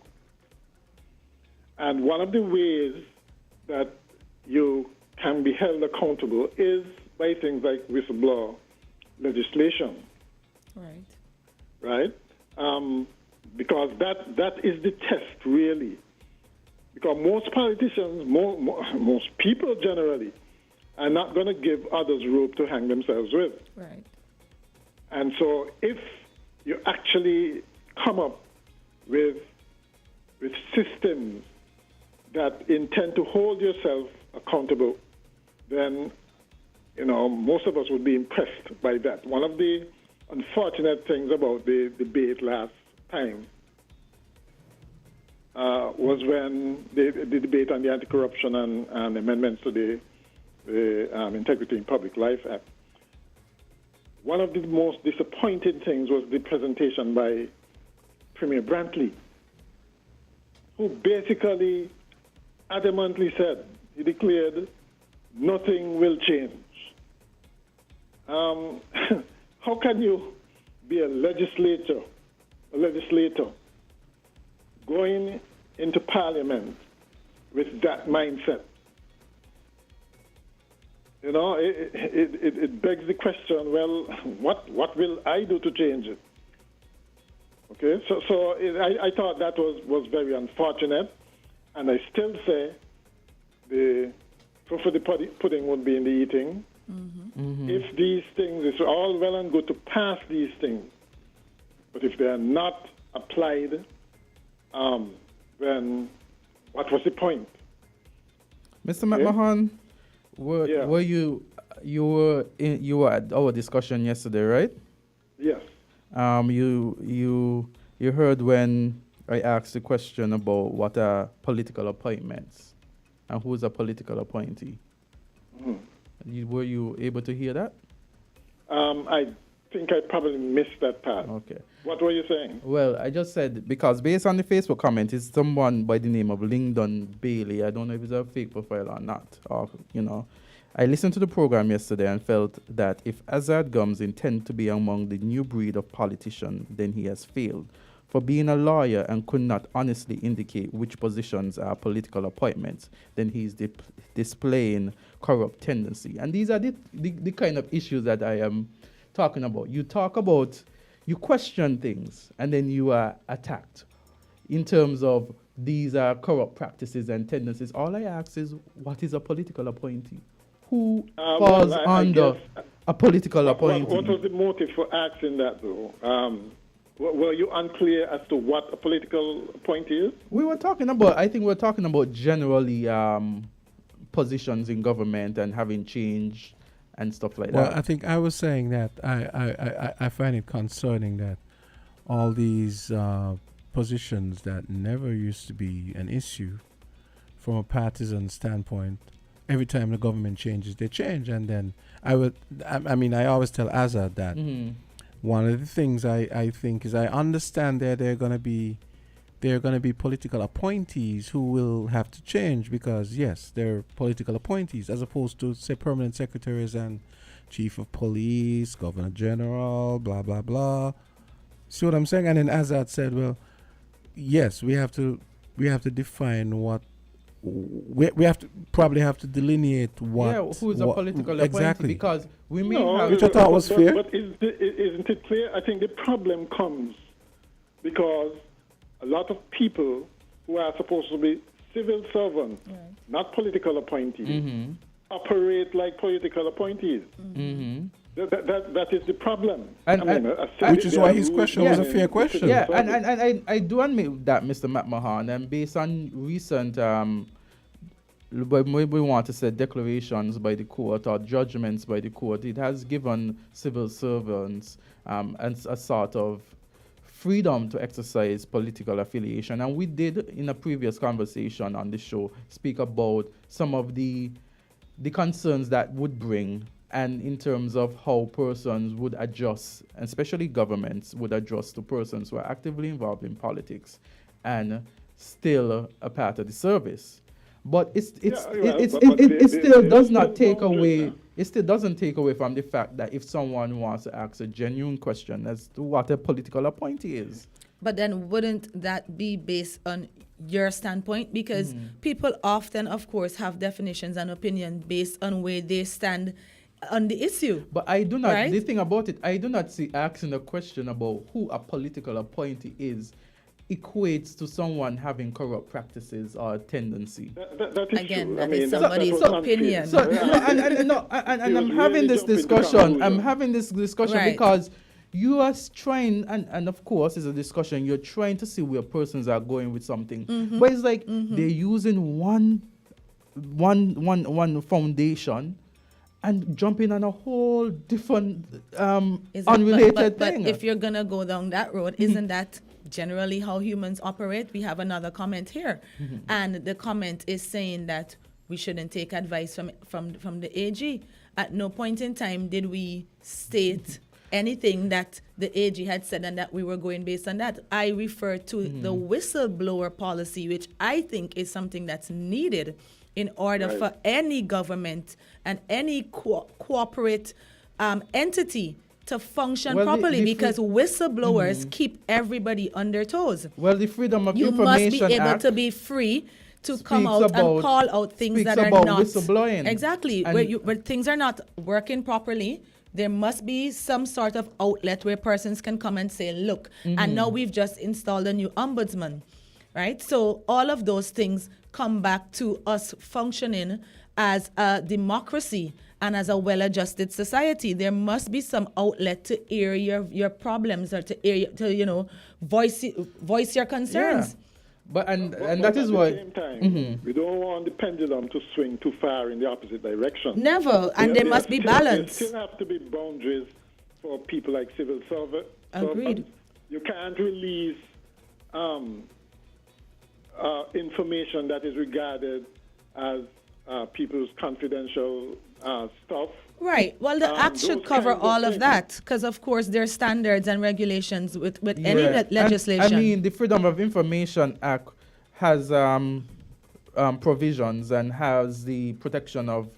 And one of the ways that you can be held accountable is by things like whistleblower legislation. Right? Because that is the test, really. Because most politicians, most people generally, are not going to give others rope to hang themselves with. Right. And so if you actually come up with systems that intend to hold yourself accountable, then, you know, most of us would be impressed by that. One of the unfortunate things about the debate last time was when the debate on the Anti-Corruption and amendments to the Integrity in Public Life Act. One of the most disappointing things was the presentation by Premier Brantley, who basically adamantly said, he declared, nothing will change. How can you be a legislator going into Parliament with that mindset? You know, it begs the question, well, what will I do to change it? Okay, I thought that was very unfortunate, and I still say the proof of the pudding would be in the eating. If these things, it's all well and good to pass these things, but if they are not applied, then what was the point? Mr. McMahon, were you were at our discussion yesterday, right? Yes. You heard when I asked the question about what are political appointments and who's a political appointee. Were you able to hear that? I think I probably missed that part. Okay. What were you saying? Well, I just said, because based on the Facebook comment, it's someone by the name of Lyndon Bailey. I don't know if it's a fake profile or not. Or, I listened to the program yesterday and felt that if Azard Gumbs intend to be among the new breed of politician, then he has failed. For being a lawyer and could not honestly indicate which positions are political appointments, then he's displaying corrupt tendency. And these are the kind of issues that I am talking about. You question things and then you are attacked in terms of these are corrupt practices and tendencies. All I ask is, what is a political appointee? Who falls under a political appointee? What was the motive for asking that, though? Were you unclear as to what a political appointee is? I think we're talking about generally positions in government and having change and stuff like that. Well, I think I was saying that I find it concerning that all these positions that never used to be an issue from a partisan standpoint, every time the government changes, they change. And then I always tell Azard that one of the things I think is, I understand that there are going to be political appointees who will have to change, because yes, they're political appointees, as opposed to, say, permanent secretaries and chief of police, governor general, blah blah blah. See what I'm saying? And then Azard said, well, yes, we have to define what we have to delineate what. Yeah, who's a political appointee? Exactly. Because we may have. Which I thought was fair. But isn't it clear? I think the problem comes because a lot of people who are supposed to be civil servants, not political appointees, operate like political appointees. That is the problem. Which is why his question was a fair question. Yeah, and I do admit that, Mr. McMahon, and based on recent, we want to say declarations by the court or judgments by the court, it has given civil servants a sort of freedom to exercise political affiliation. And we did, in a previous conversation on the show, speak about some of the concerns that would bring, and in terms of how persons would adjust, especially governments would adjust to persons who are actively involved in politics and still a part of the service. But it still doesn't take away from the fact that if someone wants to ask a genuine question as to what a political appointee is. But then wouldn't that be based on your standpoint? Because people often, of course, have definitions and opinions based on where they stand on the issue. But I do not, right? The thing about it, I do not see asking a question about who a political appointee is equates to someone having corrupt practices or tendency. That is again, true. that is somebody's opinion. So, and I'm having this discussion. Right. Because you are trying, and of course, it's a discussion. You're trying to see where persons are going with something, but it's like they're using one foundation and jumping on a whole different unrelated thing. But if you're gonna go down that road, isn't that generally how humans operate? We have another comment here, and the comment is saying that we shouldn't take advice from the AG. At no point in time did we state anything that the AG had said and that we were going based on that. I refer to the whistleblower policy, which I think is something that's needed in order for any government and any corporate entity to function properly, because whistleblowers keep everybody on their toes. Well, the Freedom of you Information must be able Act to be free to come out and call out things that are not whistleblowing. Exactly. Where things are not working properly, There must be some sort of outlet where persons can come and say, look, and now we've just installed a new ombudsman, right? So all of those things come back to us functioning as a democracy and as a well-adjusted society. There must be some outlet to air your problems or to air, to voice your concerns. Yeah. But and that at is the why same time, we don't want the pendulum to swing too far in the opposite direction. Never, and there must be balance. There still have to be boundaries for people like civil servants. Agreed. You can't release information that is regarded as people's confidential stuff. Right. Well, the act should cover all of things. that because, of course, there are standards and regulations with any legislation. And, I mean, the Freedom of Information Act has provisions and has the protection of,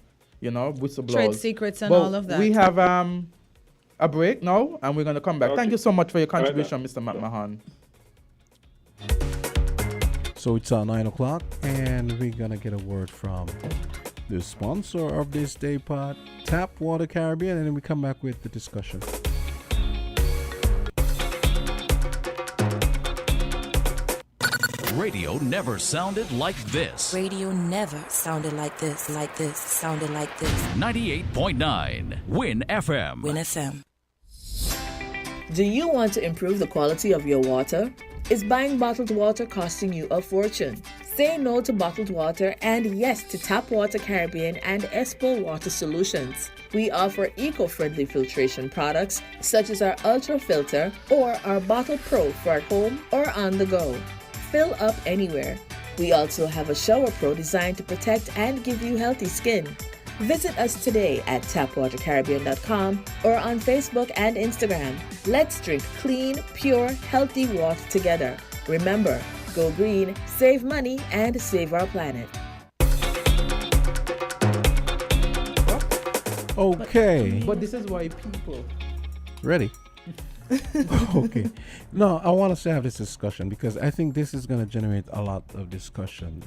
whistleblowers. Trade secrets and But all of that. We have a break now, and we're going to come back. Okay. Thank you so much for your contribution, Mr. McMahon. So it's 9 o'clock, and we're going to get a word from the sponsor of this day pod, Tap Water Caribbean, and then we come back with the discussion. Radio never sounded like this. Radio never sounded like this, sounded like this. 98.9 Win FM. Win FM. Do you want to improve the quality of your water? Is buying bottled water costing you a fortune? Say no to bottled water and yes to Tap Water Caribbean and Espol Water Solutions. We offer eco-friendly filtration products such as our Ultra Filter or our Bottle Pro for at home or on the go. Fill up anywhere. We also have a Shower Pro designed to protect and give you healthy skin. Visit us today at tapwatercaribbean.com or on Facebook and Instagram. Let's drink clean, pure, healthy water together. Remember, go green, save money, and save our planet. Okay. But this is why people... Ready? Okay. No, I want us to have this discussion because I think this is going to generate a lot of discussion.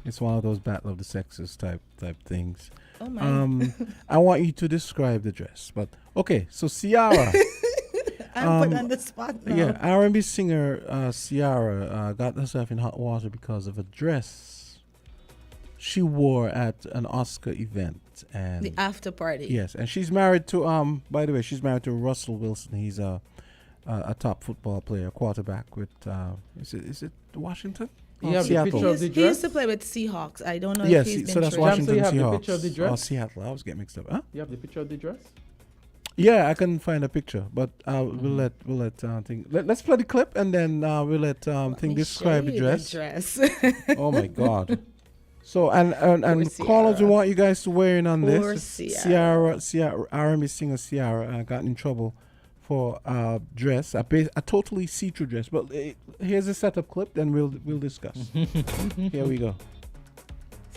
It's one of those battle of the sexes type things. Oh my. I want you to describe the dress, but okay. So Ciara, I'm put on the spot now. yeah, R&B singer Ciara got herself in hot water because of a dress she wore at an Oscar event and The after party. yes, and she's married to by the way, she's married to Russell Wilson. He's a top football player, quarterback with is it Washington? You have the Seattle. picture of the He used dress? to play with Seahawks. I don't know Yes, if he's so been that's traded. Washington you have the Seahawks. picture of the dress? Oh, Seattle. I was getting mixed up. Huh? You have the picture of the dress? Yeah, I can find a picture, but we'll let Thing. Let's play the clip and then we'll let Thing describe the dress. Oh my God! So and callers, we want you guys to weigh in on Poor this. Ciara. Ciara, R&B singer Ciara got in trouble for a dress, a totally see-through dress. But here's a setup clip, then we'll discuss. Here we go.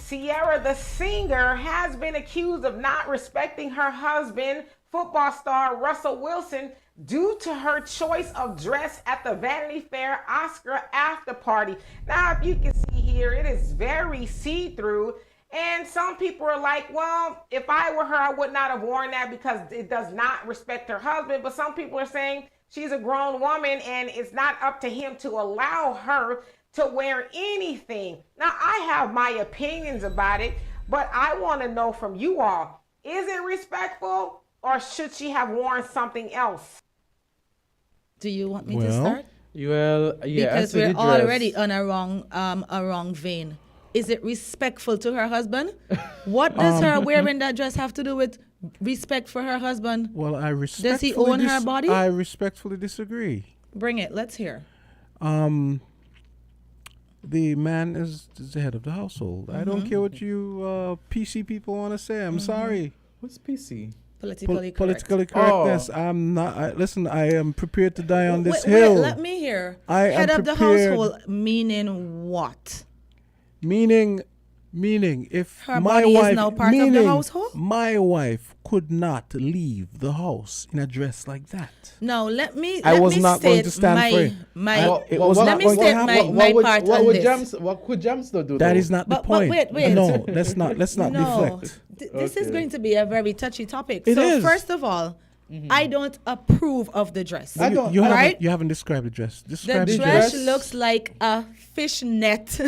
Ciara, the singer, has been accused of not respecting her husband, football star Russell Wilson, due to her choice of dress at the Vanity Fair Oscar after party. Now, if you can see here, it is very see-through. And some people are like, well, if I were her, I would not have worn that because it does not respect her husband. But some people are saying she's a grown woman and it's not up to him to allow her to wear anything. Now, I have my opinions about it, but I want to know from you all, is it respectful or should she have worn something else? Do you want me to start? Well, yeah. Because we're already on a wrong vein. Is it respectful to her husband? What does her wearing that dress have to do with respect for her husband? Well, I respectfully Does he own her body? I respectfully disagree. Bring it. Let's hear. The man is the head of the household. I don't care what you PC people want to say. I'm sorry. What's PC? Politically correct. Politically correctness. I'm not. Listen, I am prepared to die on this Wait, hill. let me hear. I Head am of the prepared- household meaning what? Meaning, Meaning, if Her my body is wife, now part of the meaning household? my wife could not leave the house in a dress like that. Now let me. I let was me not going state to stand my, for it. My, It was let not me going to state happen. my part what on would this. What could Jamster do? That though? is not the But point. wait. No, let's not No, deflect. this is Okay. going to be a very touchy topic. It so is. first of all, I don't approve of the dress. I don't- You right? haven't described the dress. The Describe the dress dress. looks like a fishnet,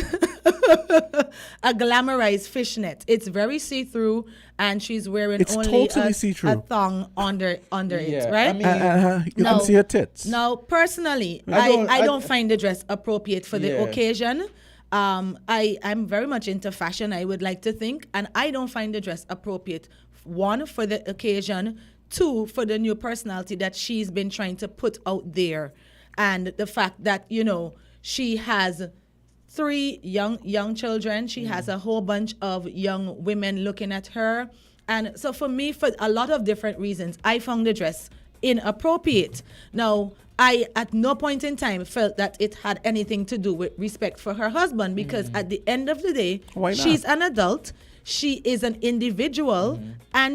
a glamorized fishnet. It's very see-through, and she's wearing It's only totally a see-through. thong under Yeah, it, right? I mean- You No. can see her tits. Now, personally, I I don't- don't find the dress appropriate for the Yeah. occasion. I'm very much into fashion, I would like to think, and I don't find the dress appropriate. One, for the occasion. Two, for the new personality that she's been trying to put out there, and the fact that she has 3 young children. She has a whole bunch of young women looking at her, and so for me, for a lot of different reasons, I found the dress inappropriate. Now, I at no point in time felt that it had anything to do with respect for her husband, because at the end of the day, Why not? she's an adult. She is an individual, and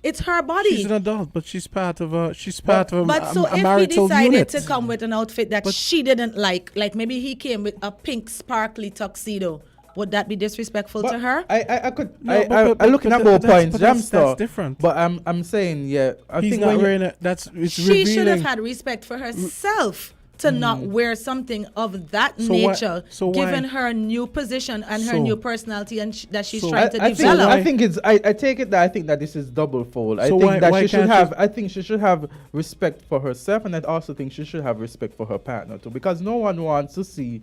it's her body. She's an adult, but she's part of a But so a if he marital decided unit. to come with an outfit that she didn't like maybe he came with a pink sparkly tuxedo, would that be disrespectful to her? I could. No, I looking at both points. that's Jamster. different. But I'm saying, yeah. I He's think not when you- wearing it. It's She should have revealing. had respect for herself to not wear something of that So why- nature, so why- given her new position and her So- new personality and that she's so trying to I think, develop. I think it's. I take it that I think that this is double fold. I So think why- that why she should can't have. you- I think she should have respect for herself, and I also think she should have respect for her partner too, because no one wants to see.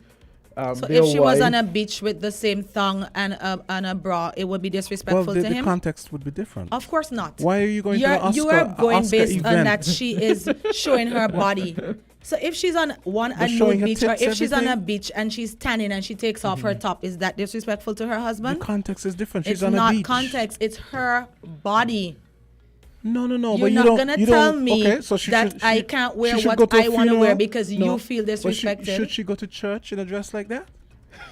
So their if she was wife- on a beach with the same thong and a bra, it would be Well, disrespectful the to him. context would be different. Of course not. Why are you going to You're, the Oscar? you are going Oscar based event? on that she is showing her body. So if she's on a showing nude her beach, or tits, if she's on a everything? beach and she's tanning and she takes off her top, is that disrespectful to her The husband? context is different. She's It's on a not beach. context. It's her body. No. You're but you not don't, gonna you tell don't- me okay, so that I can't wear she should what go to a I want to wear funeral? because No. you feel But disrespected. Should she go to church in a dress like that?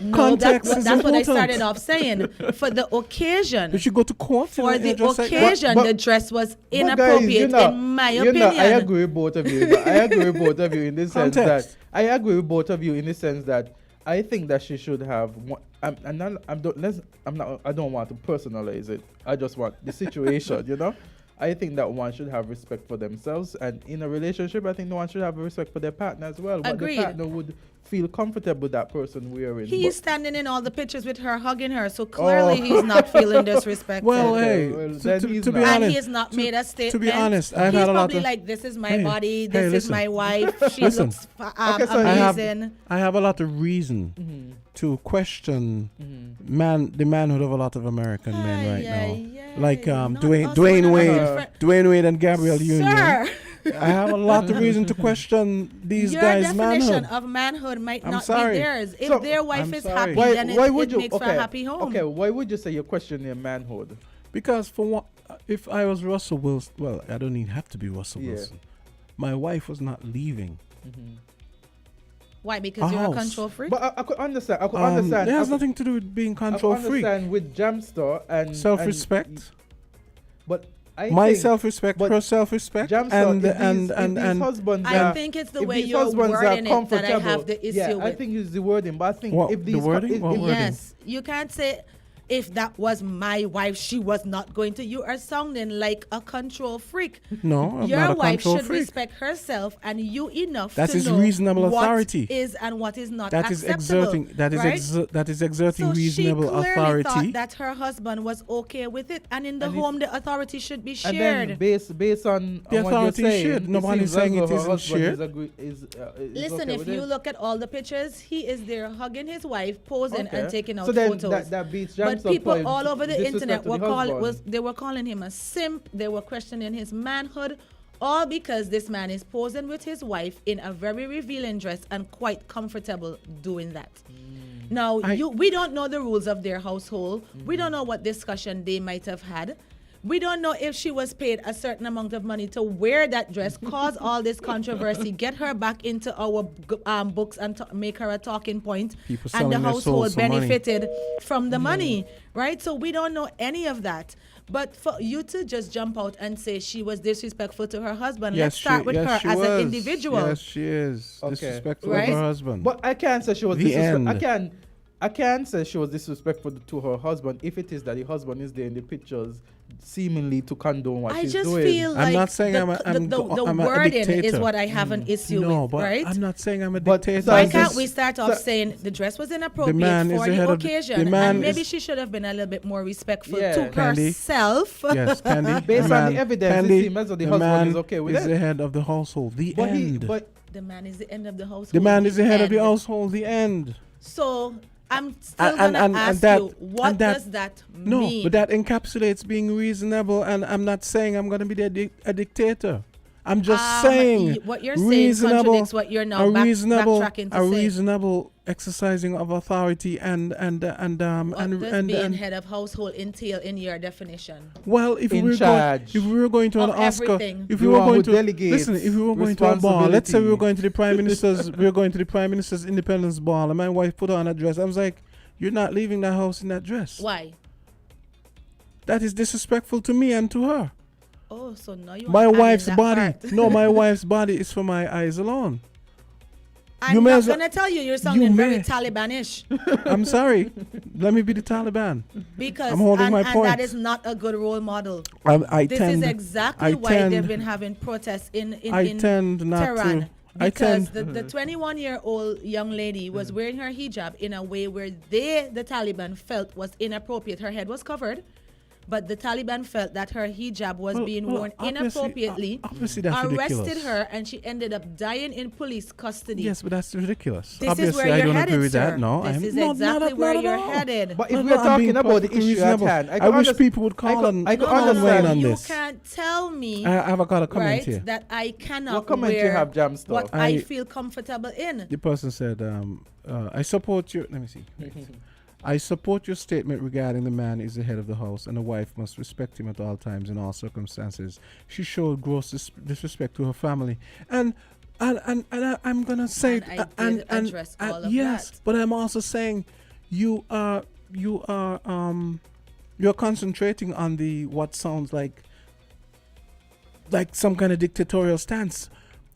No, Context is that's what I important. started off saying. For the occasion, Did she go to court in for a the dress like that? occasion, But- the dress was But inappropriate guys, in my I opinion. agree with both of you. I agree with both of you in the sense that Context. I agree with both of you in the sense that I think that she should have. I don't want to personalize it. I just want the situation. I think that one should have respect for themselves, and in a relationship, I think no one should have respect for their partner as well. But Agreed. the partner would feel comfortable with that person wearing. He's standing in all the pictures with her hugging her, so clearly he's not feeling disrespected. Well, Okay, hey, well, to, then to, he's to be not. And honest, he has not made a statement. to be honest, I've he's had a lot probably of. like, this is my Hey, body, hey, this is listen. my wife, she Listen. looks Okay, so amazing. I have a lot of reason to question the manhood of a lot of American men right now. Like Not Dwayne us, Dwayne one Wade, another. Dwayne Wade and Gabrielle Union. Sir, I have a lot of reason to question these your guys' definition manhood. of manhood might I'm not sorry. be theirs. If So, their wife I'm is sorry. happy, Why, then why it would you? makes for a happy home. Okay, why would you say you question their manhood? Because for what, if I was Russell Wilson, well, I don't even have to be Russell Yeah. Wilson. My wife was not leaving. Why? Because A you're house. a control freak? But I could understand. I could understand. It has I could- nothing to do with being I could control freak. understand with Jamster and Self-respect. But I My think self-respect, but her self-respect, Jamster, and if and these, and if and these husbands I are- think it's the if way these you're husbands are wording it that I comfortable- have the issue yeah, with. I think it's the wording, but I think What, if the these wording? What wording? Yes, you can't say if that was my wife, she was not going to. You are sounding like a control freak. No, I'm Your not a wife control should freak. respect herself and you enough That to is know reasonable what authority. is and what is not That is acceptable. exerting. That is right? that is exerting So reasonable she clearly authority. thought that her husband was okay with it, and in the And if- home, the authority should be and shared. then based on The on what authority you're is saying, shared. Nobody's seems as saying though it her isn't husband shared. is Listen, okay if with you it. look at all the pictures, he is there hugging his wife, posing Okay. and taking out So then photos. that beats But Jamster people point all over the disrespect internet to were the husband. they were calling him a simp. They were questioning his manhood, all because this man is posing with his wife in a very revealing dress and quite comfortable doing that. Now, we don't know the rules of their household. We don't know what discussion they might have had. We don't know if she was paid a certain amount of money to wear that dress, cause all this controversy, get her back into our books and make her a talking point. People and the selling their souls household for money. benefited from the money, right? So we don't know any of that. But for you to just jump out and say she was disrespectful to her husband, let's start with her as an individual. Yes, she is. Okay. Disrespectful Right? to her husband. But I can't say she was The disrespectful. end. I can say she was disrespectful to her husband if it is that the husband is there in the pictures seemingly to condone what I she's just doing. feel like I'm not saying the I'm a wording dictator. is what I have an issue No, with, but right? I'm not saying I'm a But dictator. Why I'm can't just- we start off saying the dress was inappropriate man is for the head the of the- occasion, the man and maybe is- she should have been a little bit more respectful Yeah. to Candy. herself. Yes, Candy. Based the on man, the evidence, Candy, it seems as though the the husband man is okay with is it. the head of the household. The end. The man is the end of the household. The man is the head of the end. household. The end. So I'm still gonna ask you, what does that No, mean? but that encapsulates being reasonable, and I'm not saying I'm going to be a dictator. I'm just saying what you're saying reasonable, contradicts what you're now backtracking to a say. reasonable exercising of authority and What does being head of household entail in your definition? well, if we In were charge if we were going to an of Oscar, everything. if we The were one going who to delegates listen, if we were going to a ball, let's say we were responsibility. going to the prime minister's, we were going to the prime minister's independence ball, and my wife put on a dress. I was like, "You're not leaving the house in that dress." Why? That is disrespectful to me and to her. Oh, so now you My want to add in wife's that body. part. No, my wife's body is for my eyes alone. I'm You may not as well- gonna tell you. You're sounding very may. Talibanish I'm sorry. Let me be the Taliban. because I'm holding my and point. that is not a good role model. I This tend, is exactly I why tend, they've been having protests in I tend not Tehran. to. I Because tend. the 21-year-old young lady was wearing her hijab in a way where the Taliban, felt was inappropriate. Her head was covered, but the Taliban felt that her hijab was being worn inappropriately, obviously that's arrested ridiculous. her, and she ended up dying in police custody. Yes, but that's ridiculous. This Obviously, is where I you're don't headed, agree with sir. that. No, This I'm is not exactly where at you're all. headed. But if No, we are I'm talking being about the perfectly issue at reasonable. hand, I wish people would call and I could weigh understand. on you this. can't tell me I have got a comment right, here. that I cannot What comment wear you have, Jamstar? what I I- feel comfortable in. The person said, I support your, let me see. I support your statement regarding the man is the head of the house and the wife must respect him at all times in all circumstances. She showed gross disrespect to her family. And I'm going to say, And I did address all of yes, that. but I'm also saying you're concentrating on the, what sounds like some kind of dictatorial stance.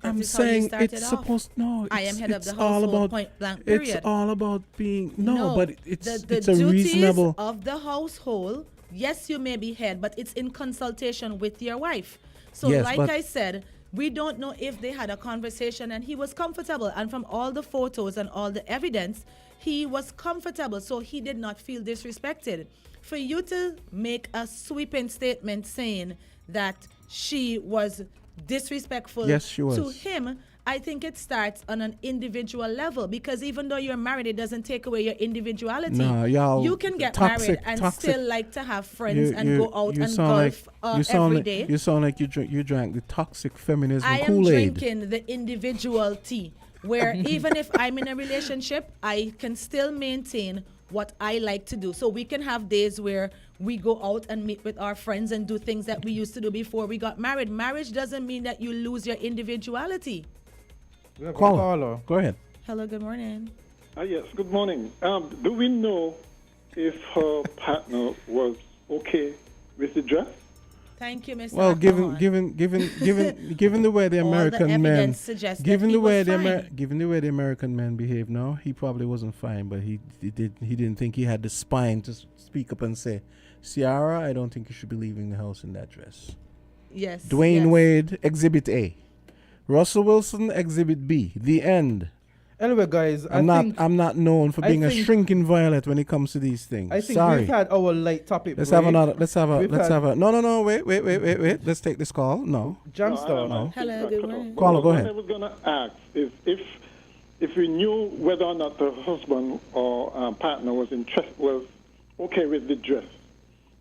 I'm is how you saying started it's off. supposed no. I am it's- head of the it's all household, about point blank, It's period. all about being but it's the it's a duties reasonable. of the household. Yes, you may be head, but it's in consultation with your wife. So, Yes, like but- I said, we don't know if they had a conversation and he was comfortable. And from all the photos and all the evidence, he was comfortable. So he did not feel disrespected. For you to make a sweeping statement saying that she was disrespectful Yes, she to was. him, I think it starts on an individual level, because even though you're married, it doesn't take away your individuality. Nah, y'all You can get toxic, married and toxic. still like to have friends and go out and sound golf you sound every like, day. You sound like you drank the toxic feminism I am Kool-Aid. drinking the individual tea, where even if I'm in a relationship, I can still maintain what I like to do. So we can have days where we go out and meet with our friends and do things that we used to do before we got married. Marriage doesn't mean that you lose your individuality. Caller, go ahead. Hello, good morning. Yes, good morning. Do we know if her partner was okay with the dress? Thank you, Mr. Well, Alcohol. given the way the All the American men, evidence suggests that given he the way was fine. given the way the American men behave now, he probably wasn't fine, but he didn't think he had the spine to speak up and say, Ciara, I don't think you should be leaving the house in that dress. Yes. Dwayne yes. Wade, Exhibit A. Russell Wilson, Exhibit B. The end. Anyway, guys, I'm not known for I being a think- shrinking violet when it comes to these things. I think Sorry. we've had our late topic. Let's break. have another. Let's have We've had- a. No. Wait. Let's take this call. No. Jamstar. No. Hello, good morning. Caller, go What ahead. I was going to ask is if we knew whether or not the husband or partner was okay with the dress,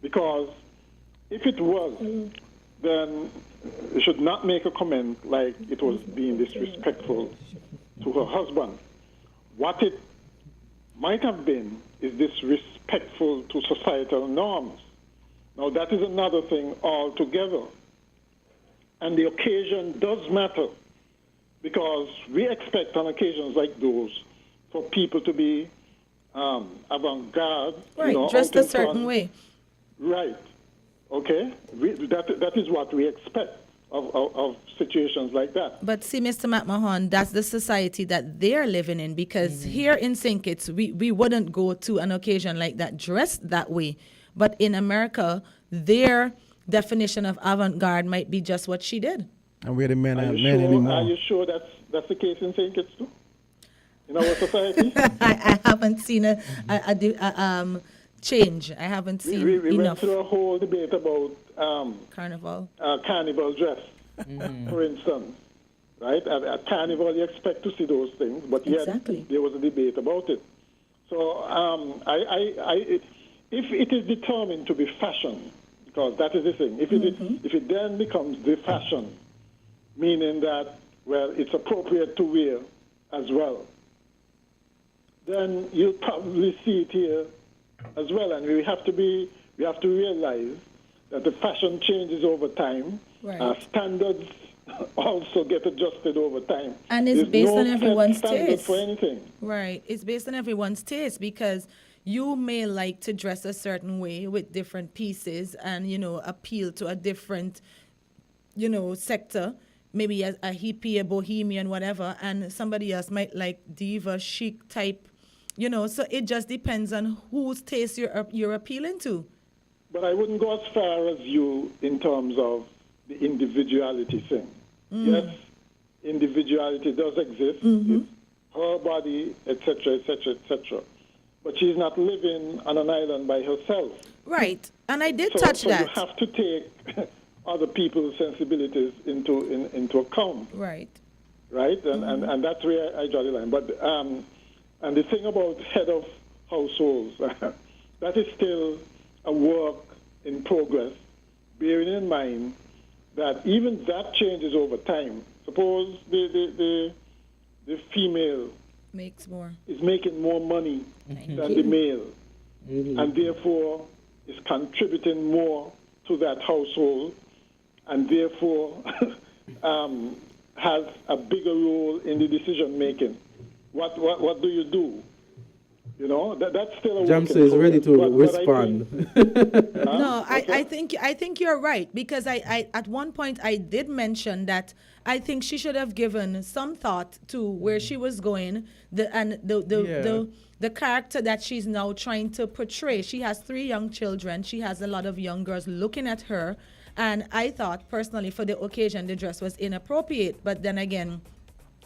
because if it was, then you should not make a comment like it was being disrespectful to her husband. What it might have been is disrespectful to societal norms, Now, that is another thing altogether. And the occasion does matter, because we expect on occasions like those for people to be avant-garde. Right, dressed a certain way. Right. Okay? That is what we expect of situations like that. But see, Mr. McMahon, that's the society that they're living in, because here in St. Kitts, we wouldn't go to an occasion like that dressed that way. But in America, their definition of avant-garde might be just what she did. And we're the men aren't men anymore. Are you sure that's the case in St. Kitts too? In our society? I haven't seen a change. I haven't seen we enough. went through a whole debate about carnival dress, for instance. Right? At carnival, you expect to see those things, but yet there was a debate about it. So if it is determined to be fashion, because that is the thing, if it then becomes the fashion, meaning that, well, it's appropriate to wear as well, then you'll probably see it here as well. And we have to realize that the fashion changes over time. Right. Standards also get adjusted over time. And it's based on everyone's taste. For anything. Right. It's based on everyone's taste, because you may like to dress a certain way with different pieces and, appeal to a different, sector, maybe a hippie, a bohemian, whatever, and somebody else might like diva, chic type, so it just depends on whose taste you're appealing to. But I wouldn't go as far as you in terms of the individuality thing. Yes, individuality does exist. It's her body, etc., etc., etc. But she's not living on an island by herself. Right, and I did touch that. So you have to take other people's sensibilities into account. Right. Right, and that's where I draw the line. But and the thing about head of households, that is still a work in progress, bearing in mind that even that changes over time. Suppose the female is making more money than the male, and therefore is contributing more to that household, and therefore has a bigger role in the decision making. What do you do? That's still a Jamsa is ready to respond. No, I think you're right, because I at one point I did mention that I think she should have given some thought to where she was going, the character that she's now trying to portray. She has 3 young children. She has a lot of young girls looking at her, and I thought personally for the occasion the dress was inappropriate. But then again,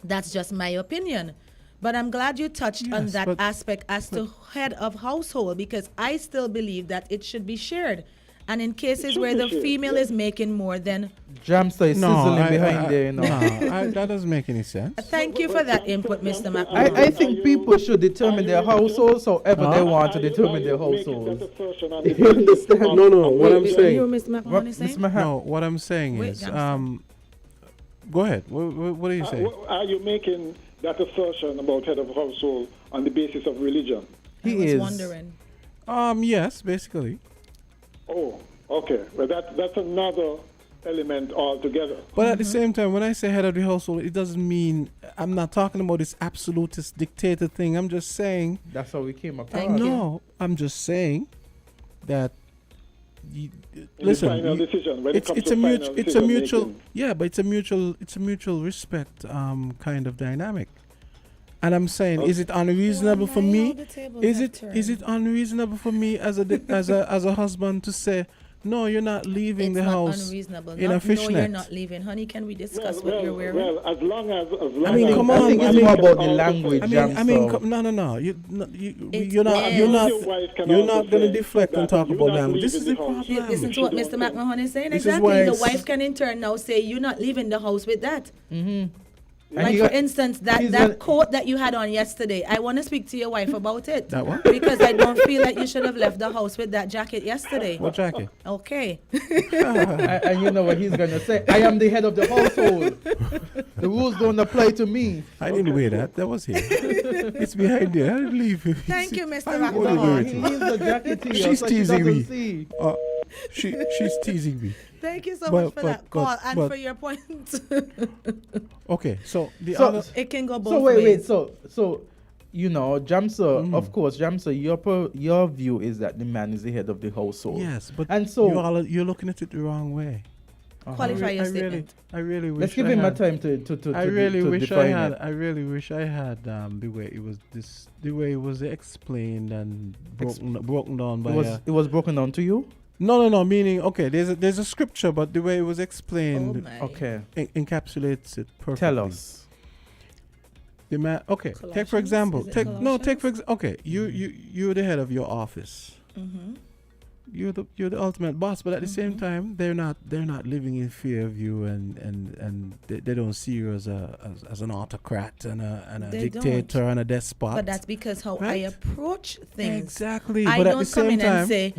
that's just my opinion. But I'm glad you touched on that aspect as to head of household, because I still believe that it should be shared. And in cases where the female is making more than... Jamsa is sizzling behind there, that doesn't make any sense. Thank you for that input, Mr. McMahon. I think people should determine their households however they want to determine their households. You understand? No, what I'm saying... You, Mr. McMahon, is saying? No, what I'm saying is... go ahead. What are you saying? Are you making that assertion about head of household on the basis of religion? I was wondering. Yes, basically. Oh, okay. Well, that's another element altogether. But at the same time, when I say head of the household, it doesn't mean I'm not talking about this absolutist dictator thing. I'm just saying that's how we came up. No, I'm just saying that. Listen, it's a mutual. Yeah, but it's a mutual respect kind of dynamic. And I'm saying, is it unreasonable for me? Is it unreasonable for me as a husband to say, no, you're not leaving the house unreasonable. in a fishnet? No, you're not leaving, honey. Can we discuss what you're wearing? Well, as long as I mean, come on. It's more about the language. No. You're not going to deflect and talk about language. This is the problem. Listen to what Mr. McMahon is saying. Exactly. The wife can in turn now say, you're not leaving the house with that. Like, for instance, that coat that you had on yesterday, I want to speak to your wife about it. That what? Because I don't feel like you should have left the house with that jacket yesterday. What jacket? Okay. And you know what he's going to say? I am the head of the household. The rules don't apply to me. I didn't wear that. That was here. It's behind there. I didn't leave it. Thank you, Mr. McMahon. He leaves the jacket here. She's so teasing me. See. She's teasing me. Thank you so much for that call and for your point. Okay, so it can go both ways. ways. So you know, Jamsa, of course, Jamsa, your view is that the man is the head of the household. Yes, but and so you're looking at it the wrong way. Qualify your statement. I really wish. Let's give him a time to I really wish I had. it. I really wish I had the way it was explained and broken down by. It was broken down to you. No. Meaning, okay, there's a scripture, but the way it was explained, encapsulates it perfectly. Tell us. The man. Okay, take for example. Okay, you're the head of your office. Mm-hmm. You're the ultimate boss, but at the same time, they're not living in fear of you, and they don't see you as an autocrat and a dictator and a despot. But that's because how I approach things. Exactly. I but don't at the come same in time, and say,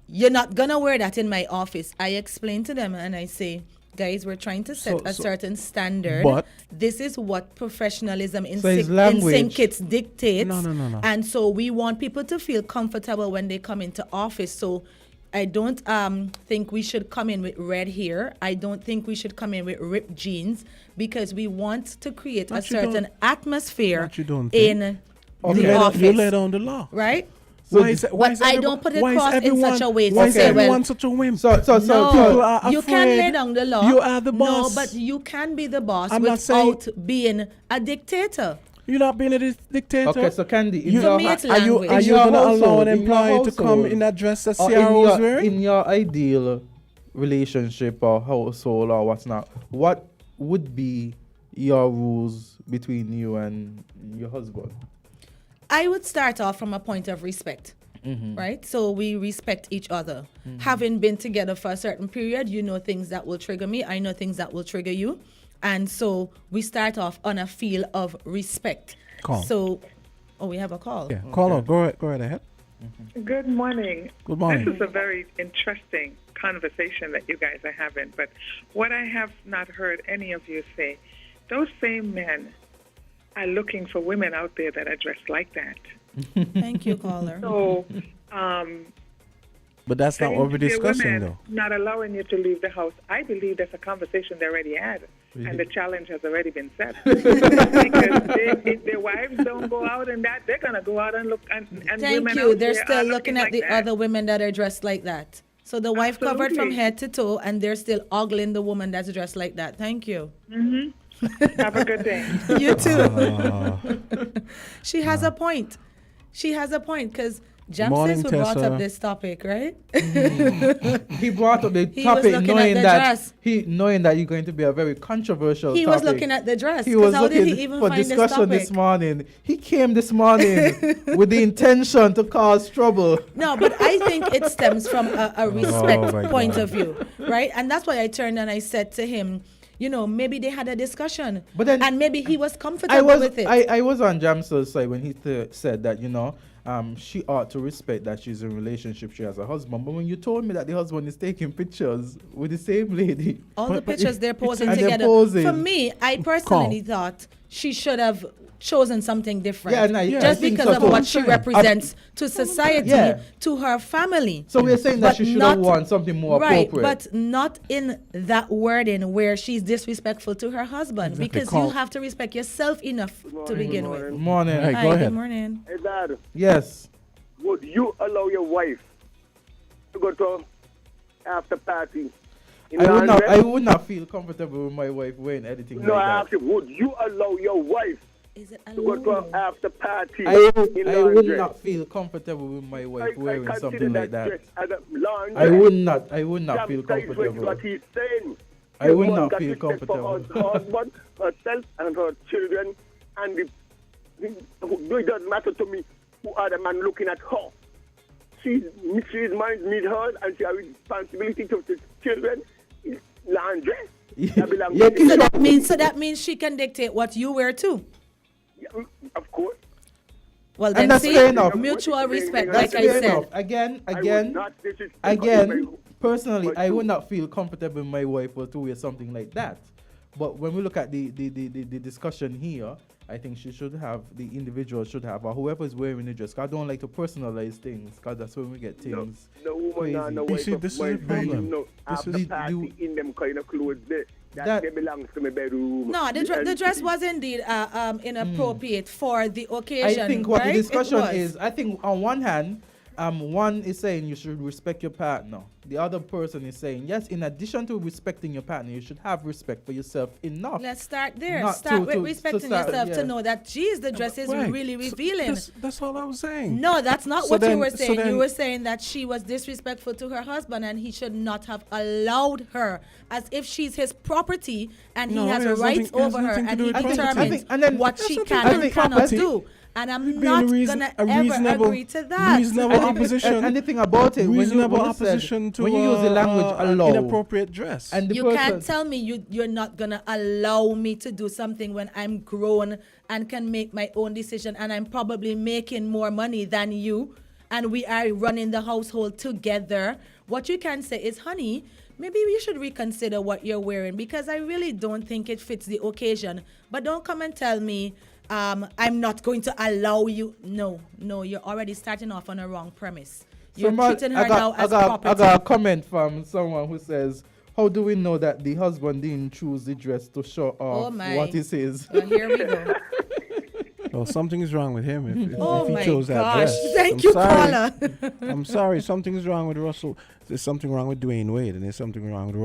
you're not gonna wear that in my office. I explain to them and I say, guys, we're trying to set a certain standard. But this is what professionalism in language. Kitts dictates. No. And so we want people to feel comfortable when they come into office. So I don't think we should come in with red hair. I don't think we should come in with ripped jeans, because we want to create a certain atmosphere in the office. You lay down the law. Right? So I don't put it across in such a way to say, everyone such a wimp? So people are you can afraid. lay down the law. You are the boss. No, but you can be the boss I'm not saying- without being a dictator. You're not being a dictator. Okay, so Candy, For me, it's language. Are you going to allow an employee to come in a dress that Ciara is wearing? In your ideal relationship or household or what's not, what would be your rules between you and your husband? I would start off from a point of respect. Right? So we respect each other. Having been together for a certain period, you know things that will trigger me. I know things that will trigger you. And so we start off on a feel of respect. Call. So, we have a call. Yeah, caller, go right ahead. Good morning. Good morning. This is a very interesting conversation that you guys are having. But what I have not heard any of you say, those same men are looking for women out there that are dressed like that. Thank you, caller. So, but that's not what we're discussing, though. Not allowing you to leave the house. I believe that's a conversation they already had, and the challenge has already been set. Because if their wives don't go out and that, they're gonna go out and look. And Thank women you. out They're there still are looking at like the that. other women that are dressed like that. So the wife covered from head to toe, and they're still ogling the woman that's dressed like that. Thank you. Have a good day. You too. She has a point. She has a point, because Jamsis who brought up this topic, right? He brought up the topic knowing that you're going to be a very controversial He topic. was looking at the dress. He was how looking did he even for find discussion this this topic? morning. He came this morning with the intention to cause trouble. No, but I think it stems from a respect my point God. of view, right? And that's why I turned and I said to him, maybe they had a discussion, and maybe he was comfortable with it. I was on Jamsa's side when he said that, she ought to respect that she's in a relationship, she has a husband. But when you told me that the husband is taking pictures with the same lady. All the pictures they're posing and they're together. posing. For me, I personally thought she should have chosen something different. I just think because so of too. what she represents to society, to her family. So we're saying that she should have worn something more appropriate. Right, but not in that wording where she's disrespectful to her husband. Exactly. Because you have to respect yourself enough to begin with. Good morning. Hey, Hi, go ahead. good morning. Hey, Dad, Yes. would you allow your wife to go to after party? I would not feel comfortable with my wife wearing anything No, like I that. asked you, would you allow your wife to go to an after party? I would not feel comfortable with my wife wearing something like that. I would not feel comfortable. What he's saying. I would Your not mom got feel respect comfortable. For her husband, herself, and her children, and it doesn't matter to me who are the man looking at her. She's mine, meet her, and she has responsibility to the children. Laundry. So that means she can dictate what you wear too. Yeah, of course. Well, And then that's see, fair enough. mutual respect, That's like I fair said. enough. Again, personally, I would not feel comfortable if my wife were to wear something like that. But when we look at the discussion here, I think the individual should have, or whoever is wearing the dress. 'Cause I don't like to personalize things, because that's when we get things No woman crazy. no You see, this is the problem. No, This after is party in them kind of clothes there. That they belongs to my bedroom. No, the dress was indeed inappropriate for the occasion. I think what right? the discussion It was. is, I think on one hand, one is saying you should respect your partner. The other person is saying, yes, in addition to respecting your partner, you should have respect for yourself enough. Let's start there. Not Start to- with to respecting start, yourself yeah. to know that, geez, the dress is Right. really So revealing. that's all I was saying. No, that's not So what then- you were so saying. then- You were saying that she was disrespectful to her husband and he should not have allowed her, as if she's his property and No, he has it has rights nothing- it has over her nothing to and do he with property. determines and then- what That's she nothing can to do and with cannot property. do. And I'm Being not a gonna a ever reasonable- agree to that. reasonable opposition. And the thing about it, reasonable when you said- opposition to when you use the language allow, inappropriate dress. and the You person, can't tell me you're not gonna allow me to do something when I'm grown and can make my own decision, and I'm probably making more money than you, and we are running the household together. What you can say is, honey, maybe you should reconsider what you're wearing, because I really don't think it fits the occasion. But don't come and tell me I'm not going to allow you. No, you're already starting off on a wrong premise. You're treating her now as property. I got a comment from someone who says, how do we know that the husband didn't choose the dress to show off what he says? Well, here we go. Well, something is wrong with him if my he chose that gosh. dress. Thank I'm you, sorry. caller. I'm sorry. Something's wrong with Russell. There's something wrong with Dwayne Wade, and there's something wrong with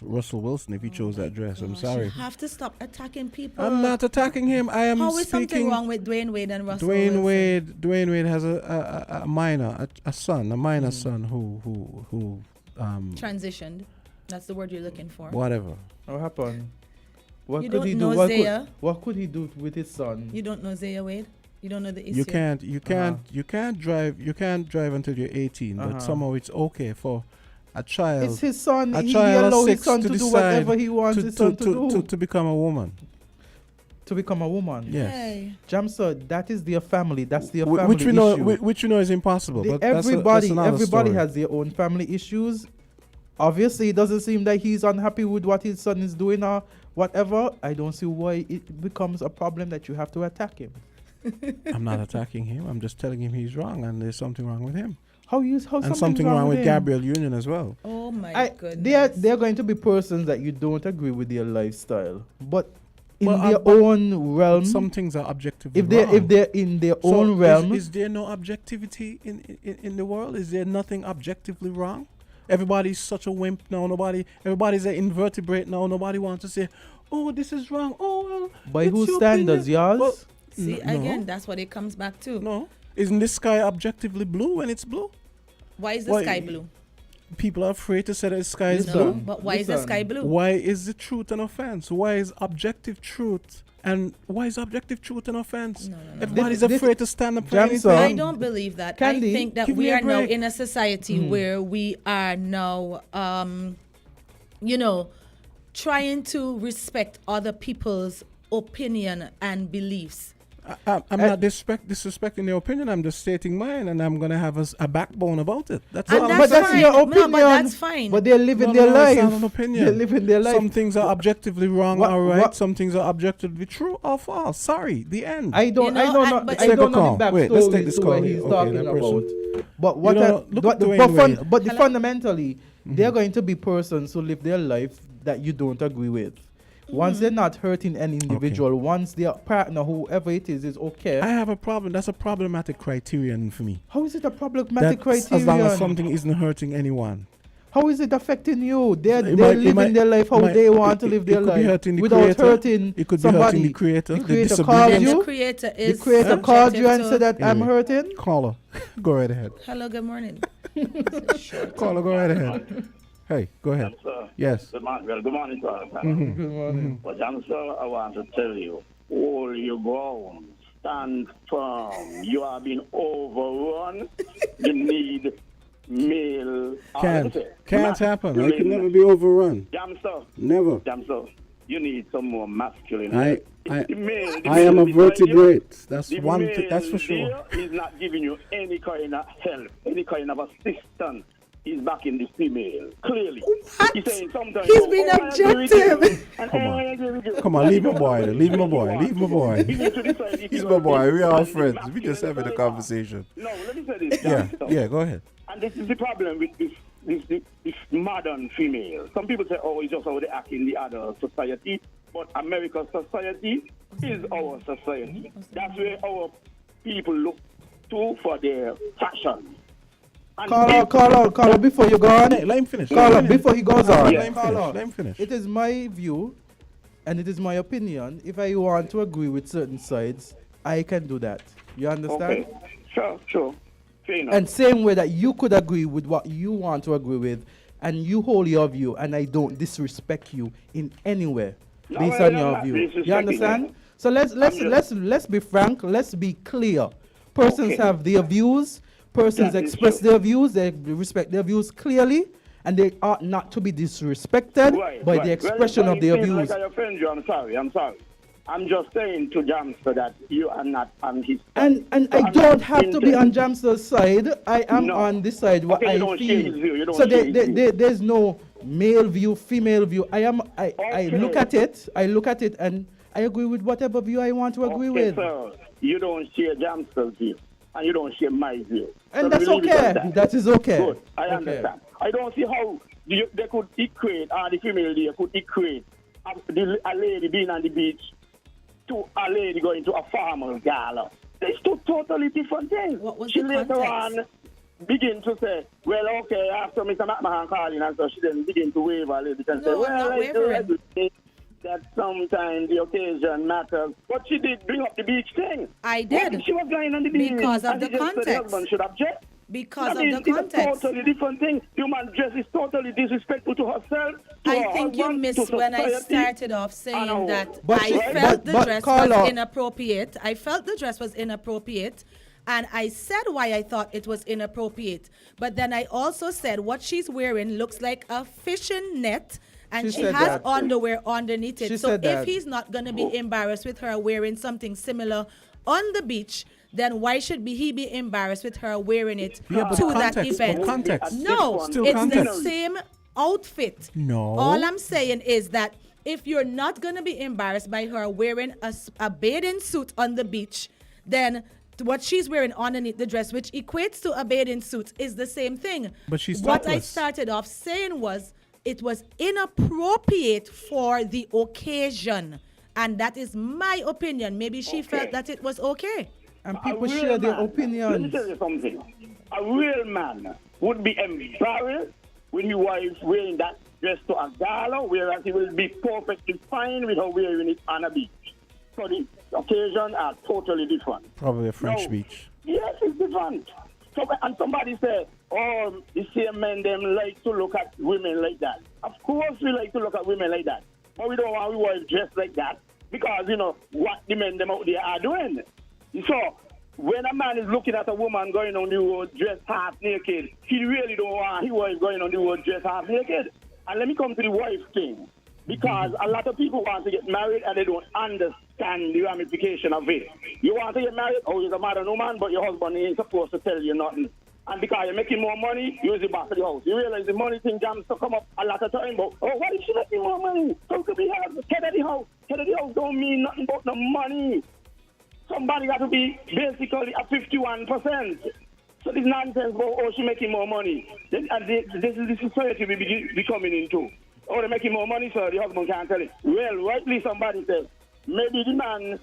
Russell Wilson if he chose that dress. I'm sorry. You have to stop attacking people. I'm not attacking him. I am How is something speaking. wrong with Dwayne Wade and Russell Wilson? Dwayne Wade has a minor son who transitioned. That's the word you're looking for. whatever. What happened? What You could don't he know do? Zaya? What could he do with his son? You don't know Zaya Wade? You don't know the issue? You can't drive until you're 18, but somehow it's okay for a child. It's his son. A He child allow of his 6 son to to do decide whatever he wants his son to do. to become a woman. To become a woman. Yes. Hey. Jamsa, that is their family. That's their family Which we know, issue. which you know is impossible. But everybody that's another story. has their own family issues. Obviously, it doesn't seem that he's unhappy with what his son is doing or whatever. I don't see why it becomes a problem that you have to attack him. I'm not attacking him. I'm just telling him he's wrong and there's something wrong with him. And something wrong with him? Gabriel Union as well. Oh my goodness. There are going to be persons that you don't agree with their lifestyle, but in Well, their own realm, some things are objectively if wrong. they're in their So own realm, is there no objectivity in the world? Is there nothing objectively wrong? Everybody's such a wimp now. Everybody's an invertebrate now. Nobody wants to say, "Oh, this is wrong." Oh, well, by it's whose your standards, opinion. yours? Well, See, no. again, that's what it comes back to. No, isn't this sky objectively blue when it's blue? Why is the sky blue? People are afraid to say that the sky is No, blue. but why is the sky blue? Why is the truth an offense? Why is objective truth an offense? No. Everybody's afraid to stand up for Jamson, anything. I don't believe that. Candy, I think that give me we a are now break. in a society where we are now, trying to respect other people's opinion and beliefs. I'm not disrespecting their opinion. I'm just stating mine, and I'm gonna have a backbone about it. That's And all. that's But that's fine. your No, opinion. but that's fine. But they're living No, their no, life. it's not an opinion. They're living their life. Some things are objectively wrong What- or right. what- Some things are objectively true or false. Sorry, the end. I don't You know, know. and- but- I Let's don't take a know the call. Wait, let's backstory take this to call what here. he's Okay, talking that about. person. But what? You know, look at Dwayne Wade. The fundamentally, they're going to be persons who live their life that you don't agree with. Once they're not hurting an individual, once their partner, whoever it is okay. I have a problem. That's a problematic criterion for me. How is it a problematic That's criterion? as long as something isn't hurting anyone. How is it affecting you? They're It living might- their life how they want to live their It could be life hurting the without creator. hurting It could be somebody. hurting the creator. The creator disobedience. called Then you. the creator is The creator called you and subjective said that to- I'm hurting. Caller, go right ahead. Hello, good morning. Caller, go right ahead. Hey, go ahead. Yes. Good morning, sir. Mhm. Good morning. But I'm sure I want to tell you, hold your ground, stand firm. You are being overrun. You need male. Can't happen. I can never be overrun. Jamster. Never. Jamster. You need some more masculine. I The male am a beside you, vertebrate. That's the one male thing. That's for sure. there is not giving you any kind of help, any kind of assistance. is backing the female. Clearly. What? He's saying sometimes. He's been objective. Come on, leave my boy. Leave my boy. Leave my boy. He's my boy. We are all friends. We just having a conversation. No, let me say this. Yeah, go ahead. And this is the problem with this modern female. Some people say, oh, it's just how they act in the other society. But America's society is our society. That's where our people look to for their fashion. Call out before you go on. Let him finish. Call out before he goes on. Let him finish. It is my view and it is my opinion. If I want to agree with certain sides, I can do that. You understand? Okay. Sure. Fair enough. And same way that you could agree with what you want to agree with, and you hold your view, and I don't disrespect you in any way based on your view. You understand? So let's be frank. Let's be clear. Persons have their views. Persons express their views. They respect their views clearly, and they ought not to be disrespected by the expression of their views. Like I offend you. I'm sorry. I'm just saying to Jamster that you are not on his side. And I don't have to be on Jamster's side. I am on this side what I feel. So there's no male view, female view. I look at it, and I agree with whatever view I want to agree with. Sir, you don't share Jamster's view, and you don't share my view. And so that's okay. That is okay. Good. I understand. I don't see how they could equate, the female there could equate a lady being on the beach to a lady going to a farmer's gala. It's two totally different things. What was she the later context? on begin to say, well, okay, after Mr. McMahon calling, and so she then begin to wave a little bit and say, well, I think that sometimes the occasion matters. But she did bring up the beach thing. I did. What, she was going on the beach. Because of and the she just said context. the husband should object. Because I mean, of the context. It's a totally different thing. Human dress is totally disrespectful to herself. To I her think you husband, missed to when I society. started off saying that But I felt the dress was Carla. inappropriate. I felt the dress was inappropriate. And I said why I thought it was inappropriate. But then I also said what she's wearing looks like a fishing net. And she has that. underwear underneath it. She So said if that. he's not going to be embarrassed with her wearing something similar on the beach, then why should he be embarrassed with her wearing it to that event? Context. No, Still it's context. the same outfit. No. All I'm saying is that if you're not going to be embarrassed by her wearing a bathing suit on the beach, then what she's wearing underneath the dress, which equates to a bathing suit, is the same thing. But she's What I topless. started off saying was it was inappropriate for the occasion. And that is my opinion. Maybe she felt that it was okay. And people share their Let me opinions. tell you something. A real man would be embarrassed when his wife wearing that dress to a gala, whereas he will be perfectly fine with her wearing it on a beach. So the occasions are totally different. Probably a French beach. Yes, it's different. So, and somebody said, oh, the same men, them like to look at women like that. Of course we like to look at women like that. But we don't want our wife dressed like that because, you know, what the men them out there are doing. So, when a man is looking at a woman going on the road dressed half naked, he really don't want his wife going on the road dressed half naked. And let me come to the wife thing. Because a lot of people want to get married and they don't understand the ramification of it. You want to get married, oh, you're a modern woman, but your husband ain't supposed to tell you nothing. And because you're making more money, use it back to the house. You realize the money thing jams to come up a lot of time, but, oh, why is she making more money? How could we have head of the house? Head of the house don't mean nothing but the money. Somebody got to be basically at 51%. So this nonsense about, oh, she making more money. And this is the society we be coming into. Oh, they're making more money, so the husband can't tell it. Well, rightly somebody said, maybe the man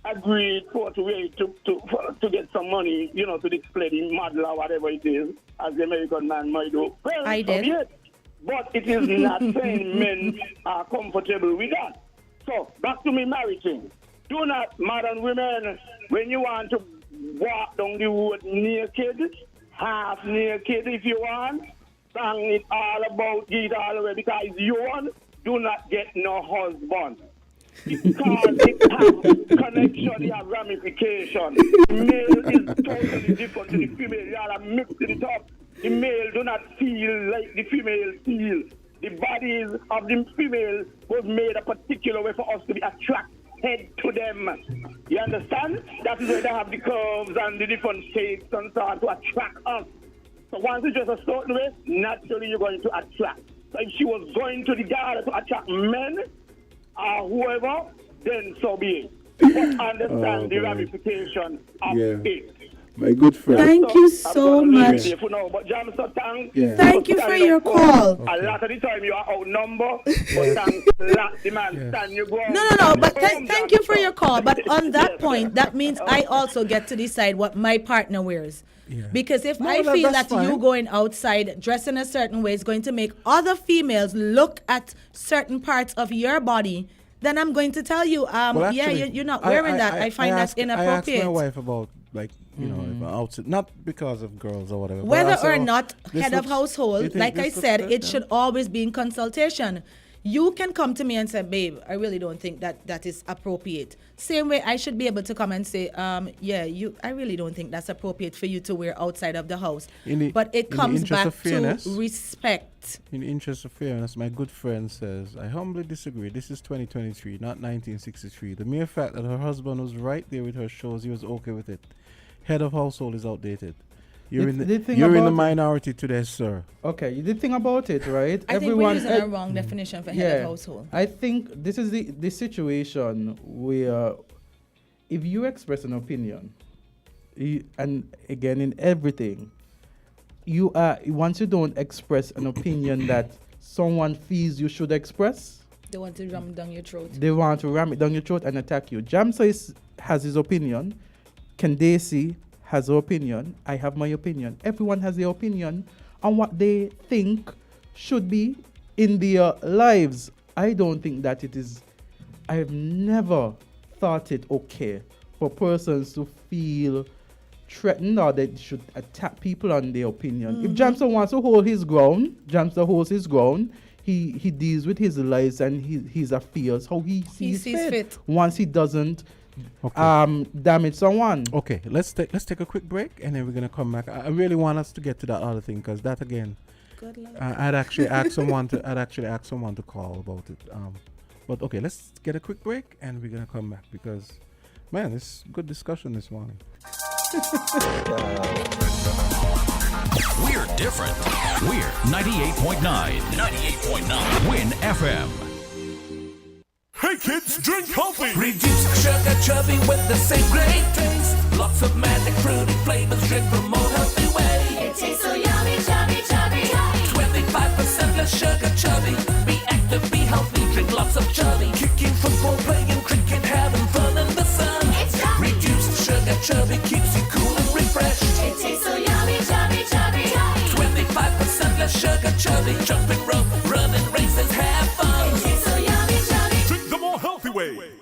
agreed to get some money, you know, to display the model or whatever it is, as the American man might do. Well, I did. Yet, but it is not saying men are comfortable with that. So, back to me marriage thing. Do not, modern women, when you want to walk down the road naked, half naked if you want, sing it all about, get it all away because you want, do not get no husband. Because it has connection, it has ramification. Male is totally different to the female. You are mixed it up. The male do not feel like the female feel. The bodies of the female was made a particular way for us to be attracted to them. You understand? That is why they have the curves and the different shapes and so on to attract us. So once you dress a certain way, naturally you're going to attract. So if she was going to the garden to attract men or whoever, then so be it. But understand the ramification of it. My good friend. Thank you so much. Thank you for your call. A lot of the time you are outnumbered, but thanks a lot, the man stand you go. No. But thank you for your call. But on that point, that means I also get to decide what my partner wears. Yeah. Because if I feel that you going outside dressing a certain way is going to make other females look at certain parts of your body, then I'm going to tell you, you're not wearing that. I find that inappropriate. I asked my wife about, like, you know, if I'm outside, not because of girls or whatever. Whether or not head of household, like I said, it should always be in consultation. You can come to me and say, babe, I really don't think that is appropriate. Same way I should be able to come and say, I really don't think that's appropriate for you to wear outside of the house. But it comes back to respect. In the interest of fairness, my good friend says, I humbly disagree. This is 2023, not 1963. The mere fact that her husband was right there with her shows he was okay with it. Head of household is outdated. You're in the minority today, sir. Okay, the thing about it, right? I think we're using a wrong definition for head of household. I think this is the situation where if you express an opinion, and again in everything, once you don't express an opinion that someone feels you should express, they want to ram it down your throat. They want to ram it down your throat and attack you. Jamsa has his opinion. Candisie has her opinion. I have my opinion. Everyone has their opinion on what they think should be in their lives. I don't think that it is. I have never thought it okay for persons to feel threatened or they should attack people on their opinion. If Jamsa wants to hold his ground, Jamsa holds his ground. He deals with his lives and his affairs how he sees fit. Once he doesn't damage someone. Okay, let's take a quick break and then we're gonna come back. I really want us to get to that other thing because that again, good luck. I'd actually ask someone to call about it. But okay, let's get a quick break and we're gonna come back because, man, this is good discussion this morning. We're different. We're 98.9. 98.9. Win FM. Hey kids, drink healthy! Reduce sugar chubby with the same great taste. Lots of magic fruity flavors, drink the more healthy way. It tastes so yummy, chubby, chubby, chubby. 25% less sugar chubby. Be active, be healthy, drink lots of chubby. Kicking football, playing cricket, having fun in the sun. It's chubby. Reduced sugar chubby keeps you cool and refreshed. It tastes so yummy, chubby, chubby, chubby. 25% less sugar chubby. Jumping rope, running races, have fun. It tastes so yummy, chubby. Drink the more healthy way.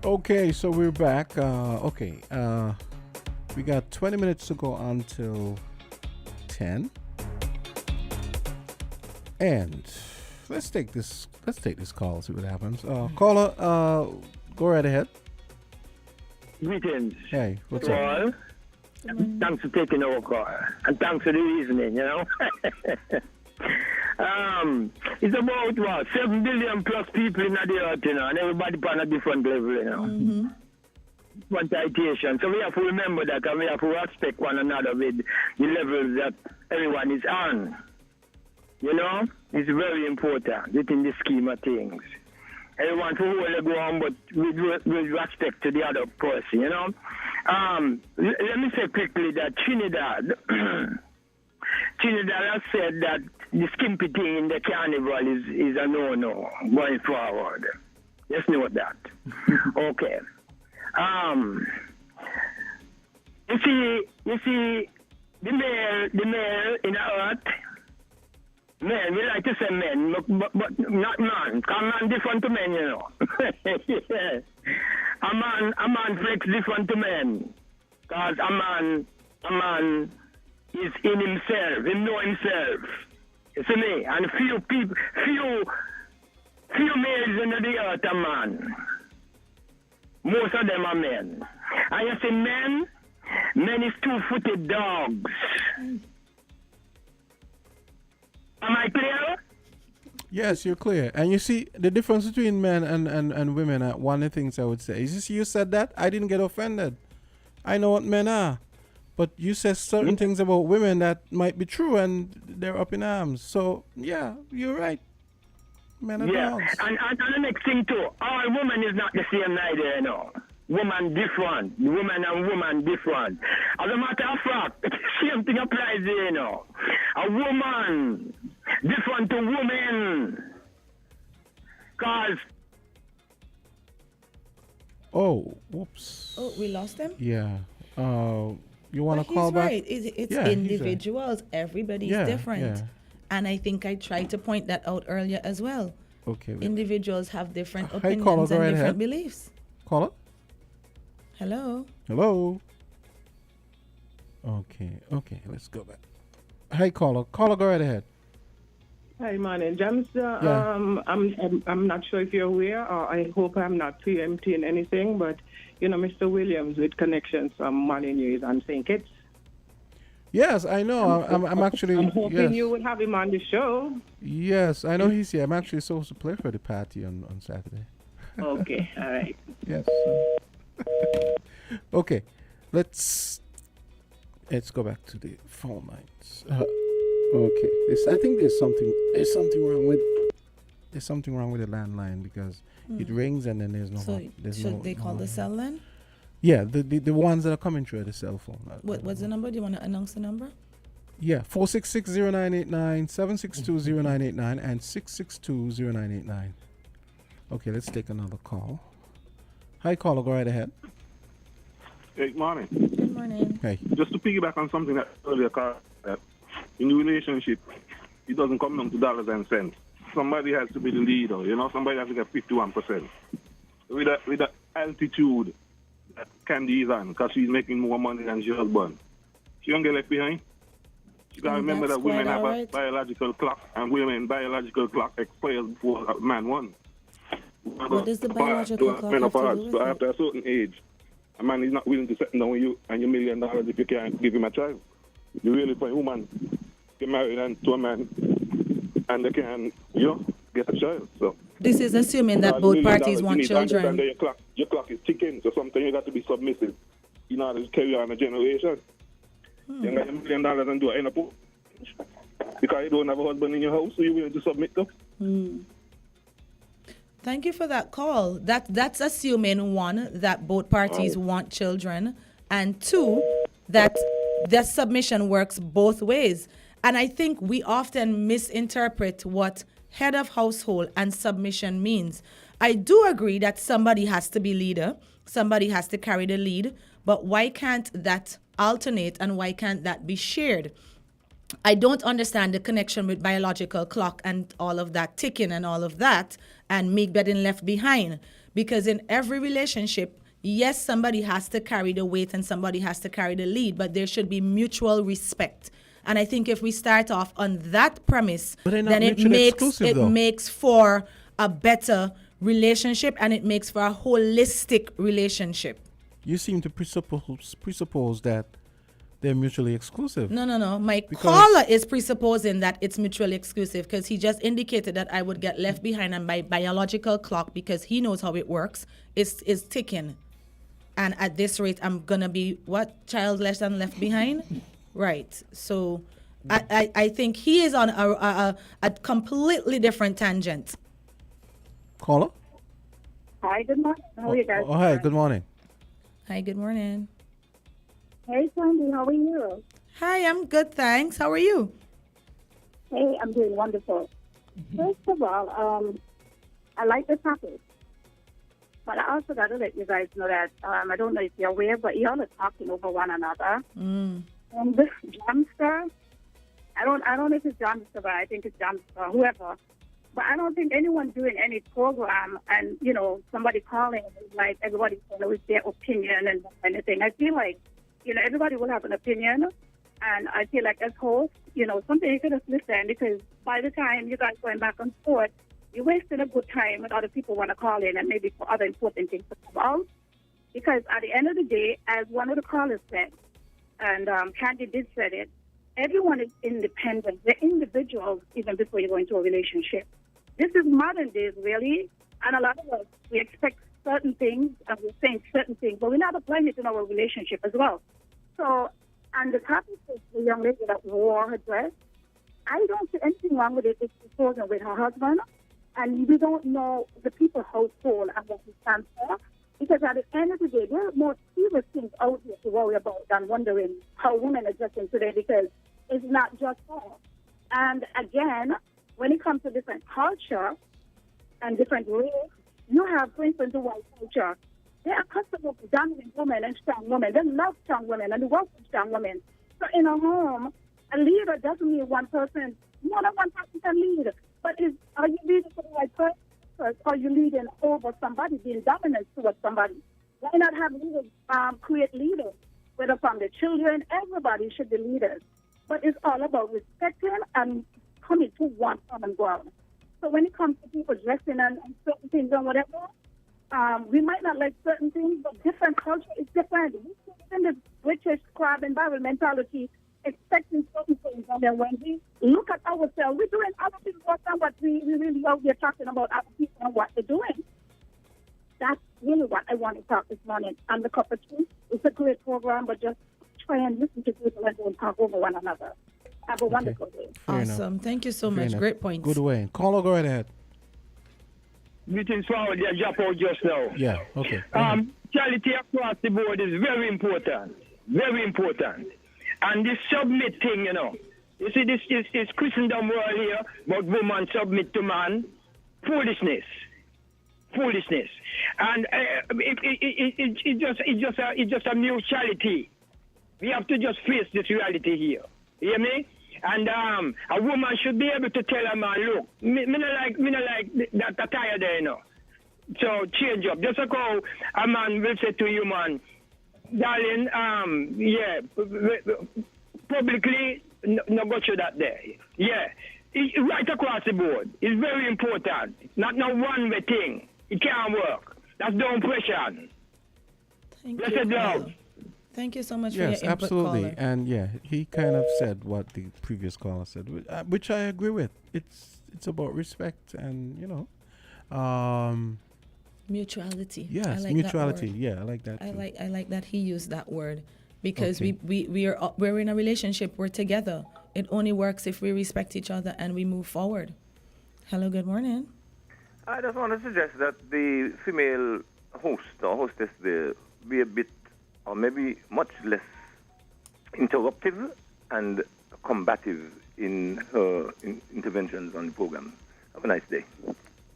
Okay, so we're back. We got 20 minutes to go until 10. And let's take this call, see what happens. Caller, go right ahead. Greetings. Hey, what's up? Thanks for taking our call. And thanks for the reasoning, you know. It's about 7 billion plus people in the earth, you know, and everybody on a different level, you know. One citation. So we have to remember that and we have to respect one another with the levels that everyone is on. You know? It's very important within the scheme of things. Everyone to hold the ground but with respect to the other person, you know? Let me say quickly that Trinidad has said that the skimpy thing in the carnival is a no-no going forward. Just note that. Okay. You see, the male in the earth, men, we like to say men, but not man. Because man different to men, you know. Yeah. A man flex different to men. Because a man is in himself, he know himself. You see me? And few males in the earth are man. Most of them are men. And you see men is two-footed dogs. Am I clear? Yes, you're clear. And you see, the difference between men and women, one of the things I would say is, you said that, I didn't get offended. I know what men are. But you said certain things about women that might be true, and they're up in arms. So, yeah, you're right. Men are dogs. And the next thing too, all women is not the same neither, you know. Woman different. Woman and woman different. As a matter of fact, same thing applies here, you know. A woman different to woman. Cause oh, whoops. Oh, we lost him? Yeah. You want to call back? Right. It's Yeah, individuals. Everybody's different. Yeah. And I think I tried to point that out earlier as well. Okay. Individuals have different Hi, opinions caller, and go right different ahead. beliefs. Caller? Hello? Hello? Okay, let's go back. Hi, caller. Caller, go right ahead. Hi, morning, James. Yeah. I'm not sure if you're aware, or I hope I'm not preempting anything, but you know, Mr. Williams with connections from Morning News and St. Kitts. Yes, I know. I'm actually. I'm hoping yes. you will have him on the show. Yes, I know he's here. I'm actually supposed to play for the party on Saturday. Okay, all right. Yes. Okay, let's go back to the phone lines. Okay, I think there's something wrong with the landline because it rings and then there's no. So should they call the cell line? Yeah, the ones that are coming through the cell phone. What's the number? Do you want to announce the number? Yeah, 466-0989, 762-0989, and 662-0989. Okay, let's take another call. Hi, caller, go right ahead. Hey, good morning. Good morning. Hey. Just to piggyback on something that earlier, Carl, that in the relationship, it doesn't come down to dollars and cents. Somebody has to be the leader, you know, somebody has to get 51%. With the altitude that Candisie is on, because she's making more money than she husband, she don't get left behind. You gotta remember that women have a biological clock, and women biological clock expires before a man won. What does the biological clock have to do with So it? after a certain age, a man is not willing to settle down with you and your $1 million if you can't give him a child. You really find a woman get married to a man and they can, get a child. So This is assuming that both parties want children. Your clock is ticking, so sometimes you got to be submissive in order to carry on a generation. You got $1 million and do it in a pool. Because you don't have a husband in your house, so you're willing to submit to. Thank you for that call. That's assuming, one, that both parties want children, and two, that the submission works both ways. And I think we often misinterpret what head of household and submission means. I do agree that somebody has to be leader, somebody has to carry the lead, but why can't that alternate and why can't that be shared? I don't understand the connection with biological clock and all of that ticking and all of that and me getting left behind. Because in every relationship, yes, somebody has to carry the weight and somebody has to carry the lead, but there should be mutual respect. And I think if we start off on that premise, then it makes for a better relationship and it makes for a holistic relationship. You seem to presuppose that they're mutually exclusive. No. My caller is presupposing that it's mutually exclusive because he just indicated that I would get left behind and my biological clock, because he knows how it works, is ticking. And at this rate, I'm going to be, child less and left behind? Right. So I think he is on a completely different tangent. Caller? Hi, good morning. How are you guys? Oh, hi, good morning. Hi, good morning. Hey, Sandy, how are you? Hi, I'm good, thanks. How are you? Hey, I'm doing wonderful. First of all, I like the topic. But I also got to let you guys know that I don't know if you're aware, but y'all are talking over one another. Mm. And this Jamster, I don't know if it's Jamster, but I think it's Jamster, whoever. But I don't think anyone doing any program and, you know, somebody calling, like everybody with their opinion and anything. I feel like, you know, everybody will have an opinion. And I feel like as host, you know, something you could just listen, because by the time you guys going back and forth, you're wasting a good time when other people want to call in and maybe for other important things to come out. Because at the end of the day, as one of the callers said, and Candy did said it, everyone is independent. They're individuals even before you go into a relationship. This is modern days, really, and a lot of us, we expect certain things and we're saying certain things, but we're not applying it in our relationship as well. So, and the topic is the young lady that wore her dress. I don't see anything wrong with it if she's chosen with her husband, and we don't know the people's household and what he stands for, because at the end of the day, there are more serious things out here to worry about than wondering how women are dressing today, because it's not just her. And again, when it comes to different culture and different race, you have, for instance, the white culture. They are accustomed to dominant women and strong women. They love strong women and they work with strong women. So in a home, a leader doesn't mean one person, more than one person can lead. But are you leading for the right person? Or are you leading over somebody, being dominant towards somebody? Why not have leaders create leaders? Whether from the children, everybody should be leaders. But it's all about respecting and coming to one common ground. So when it comes to people dressing and certain things and whatever, we might not like certain things, but different culture is different. We live in the British crab and barrel mentality, expecting certain things, and then when we look at ourselves, we're doing other things worse than what we really out here talking about other people and what they're doing. That's really what I want to talk this morning. And the cup of tea, it's a great program, but just try and listen to people and don't talk over one another. Have a wonderful day. Awesome. Thank you so much. Great points. Good way. Caller, go right ahead. Meeting forward, they jump out just now. Yeah, okay. Charity across the board is very important. Very important. And this submit thing, you know. You see, this is Christendom world here, but woman submit to man. Foolishness. And it's just a mutuality. We have to just face this reality here. You hear me? And a woman should be able to tell a man, look, me not like that attire there, you know. So change up. Just like how a man will say to you, man, darling, publicly, no go through that there. Yeah. Right across the board. It's very important. Not no one way thing. It can't work. That's the impression. Blessed love. Thank you so much for your input, absolutely. caller. And yeah, he kind of said what the previous caller said, which I agree with. It's about respect and, you know, mutuality. Yes, I like mutuality. That word. Yeah, I like that. I like that he used that word, because we're in a relationship. We're together. It only works if we respect each other and we move forward. Hello, good morning. I just want to suggest that the female host or hostess there be a bit, or maybe much less interruptive and combative in her interventions on the program. Have a nice day.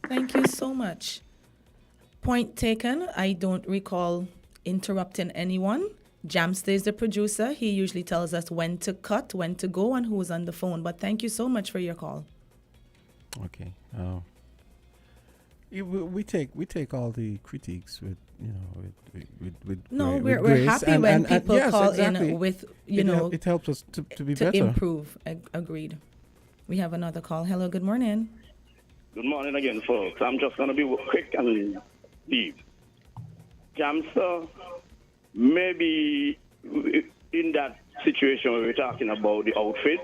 Thank you so much. Point taken. I don't recall interrupting anyone. Jamster is the producer. He usually tells us when to cut, when to go, and who's on the phone. But thank you so much for your call. Okay. We take all the critiques with, you know, with no, with we're happy when people yes, call exactly. in with, you know, it helps us to be to better. improve. Agreed. We have another call. Hello, good morning. Good morning again, folks. I'm just going to be quick and deep. Jamster, maybe in that situation where we're talking about the outfit,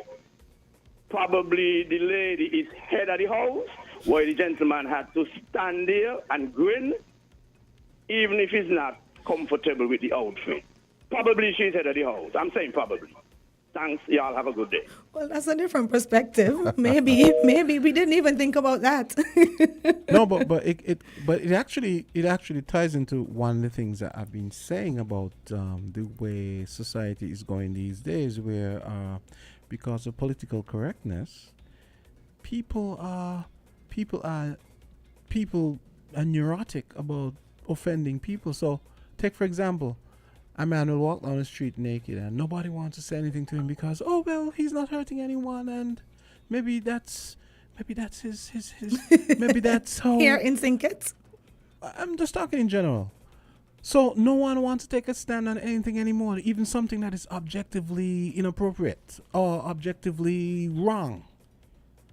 probably the lady is head of the house, where the gentleman had to stand there and grin, even if he's not comfortable with the outfit. Probably she's head of the house. I'm saying probably. Thanks. Y'all have a good day. Well, that's a different perspective. Maybe we didn't even think about that. No, but it actually ties into one of the things that I've been saying about the way society is going these days, where because of political correctness, people are neurotic about offending people. So, take for example, a man will walk down the street naked and nobody wants to say anything to him because, oh, well, he's not hurting anyone, and maybe that's his maybe that's how. Here in St. Kitts? I'm just talking in general. So no one wants to take a stand on anything anymore, even something that is objectively inappropriate or objectively wrong.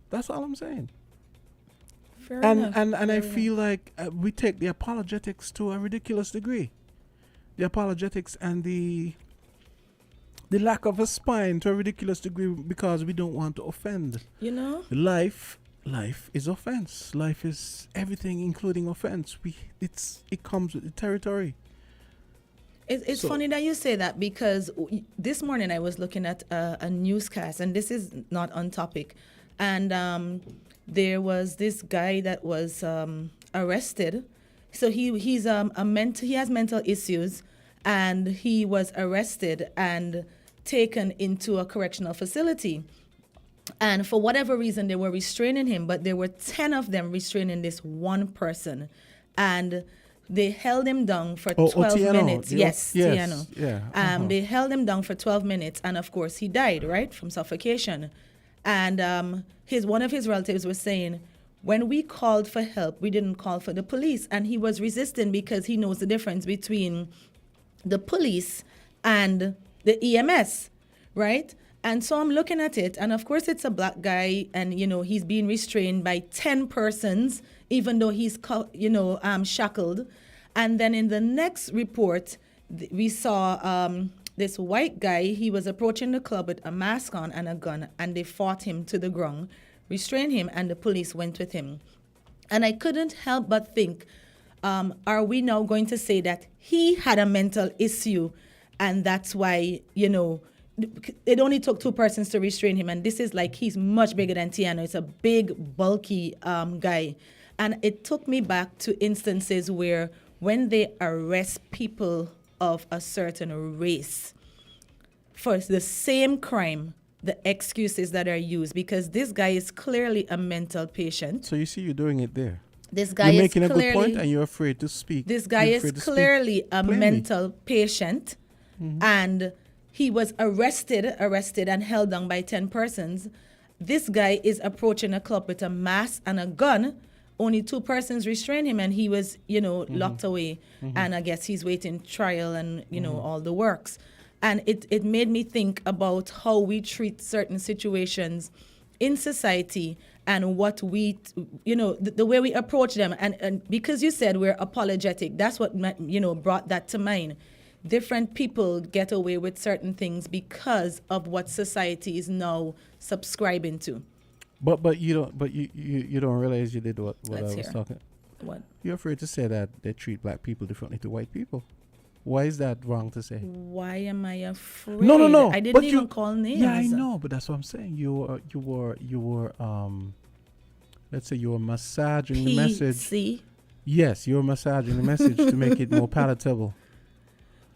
That's all I'm saying. Fair enough. And I Fair feel like we take the apologetics to a ridiculous degree. The apologetics and the lack of a spine to a ridiculous degree because we don't want to offend. You know? Life is offense. Life is everything, including offense. It comes with the territory. It's funny that you say that because this morning I was looking at a newscast, and this is not on topic, and there was this guy that was arrested. So he has mental issues, and he was arrested and taken into a correctional facility. And for whatever reason, they were restraining him, but there were 10 of them restraining this one person. And they held him down for 12 minutes. Yes, Tiano. Yeah. They held him down for 12 minutes. And of course, he died, right, from suffocation. And one of his relatives was saying, when we called for help, we didn't call for the police. And he was resisting because he knows the difference between the police and the EMS, right? And so I'm looking at it, and of course it's a black guy, and he's being restrained by 10 persons, even though he's shackled. And then in the next report, we saw this white guy. He was approaching the club with a mask on and a gun, and they fought him to the ground, restrained him, and the police went with him. And I couldn't help but think, are we now going to say that he had a mental issue, and that's why, it only took 2 persons to restrain him, and this is like he's much bigger than Tiano. It's a big, bulky guy. And it took me back to instances where when they arrest people of a certain race for the same crime, the excuses that are used, because this guy is clearly a mental patient. So you see you're doing it there. This guy you're is making a good point and you're afraid to speak. This guy is clearly a mental patient, and he was arrested and held down by 10 persons. This guy is approaching a club with a mask and a gun. Only 2 persons restrained him, and he was, locked away. And I guess he's waiting trial and, all the works. And it made me think about how we treat certain situations in society and what we, the way we approach them. And because you said we're apologetic, that's what, brought that to mind. Different people get away with certain things because of what society is now subscribing to. But you don't realize you did what I was talking. What? You're afraid to say that they treat black people differently to white people. Why is that wrong to say? Why am I afraid? No. I didn't even call names. Yeah, I know, but that's what I'm saying. You were let's say you were massaging the message. Yes, you're massaging the message to make it more palatable.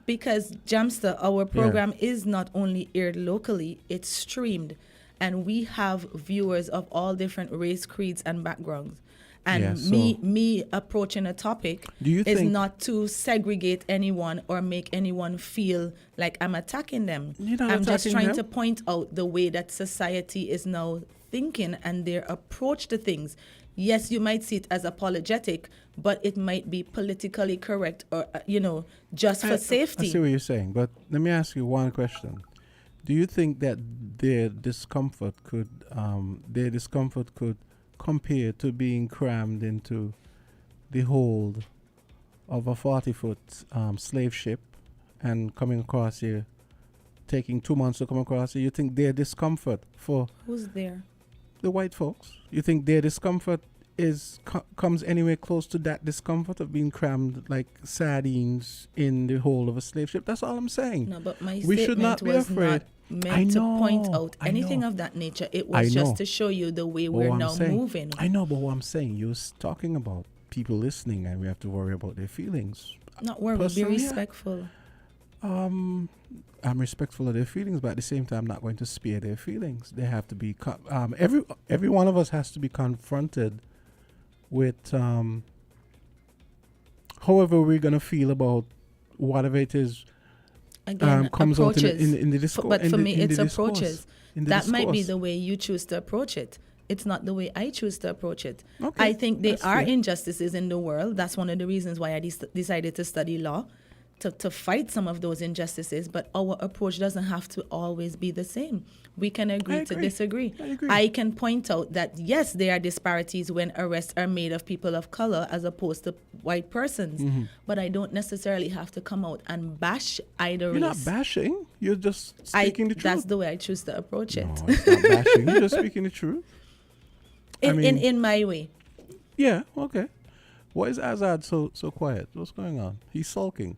Because Jamster, our program is not only aired locally, it's streamed. And we have viewers of all different race, creeds, and backgrounds. And me approaching a topic is not to segregate anyone or make anyone feel like I'm attacking them. I'm just trying to point out the way that society is now thinking and their approach to things. Yes, you might see it as apologetic, but it might be politically correct or, just for safety. I see what you're saying, but let me ask you one question. Do you think that their discomfort could compare to being crammed into the hold of a 40-foot slave ship and coming across here, taking 2 months to come across here? You think their discomfort for... Who's there? The white folks. You think their discomfort comes anywhere close to that discomfort of being crammed like sardines in the hold of a slave ship? That's all I'm saying. No, but my we should not be afraid. Not meant to point out anything of that nature. It was just to show you the way we're now moving. I know, but what I'm saying, you're talking about people listening, and we have to worry about their feelings. Not worry, be respectful. I'm respectful of their feelings, but at the same time, I'm not going to spare their feelings. They have to be every one of us has to be confronted with however we're gonna feel about whatever it is, Again, comes approaches. out in the discourse. But for me, it's discourse. approaches. In the That might be discourse. the way you choose to approach it. It's not the way I choose to approach it. Okay, I think there that's are fair. injustices in the world. That's one of the reasons why I decided to study law, to fight some of those injustices. But our approach doesn't have to always be the same. We can agree to disagree. I can point out that, yes, there are disparities when arrests are made of people of color as opposed to white persons. Mhm. But I don't necessarily have to come out and bash either You're race. not bashing. You're just speaking the truth. That's the way I choose to approach it. No, it's not bashing. You're just speaking the truth. In my way. Yeah. Okay. Why is Azard so quiet? What's going on? He's sulking.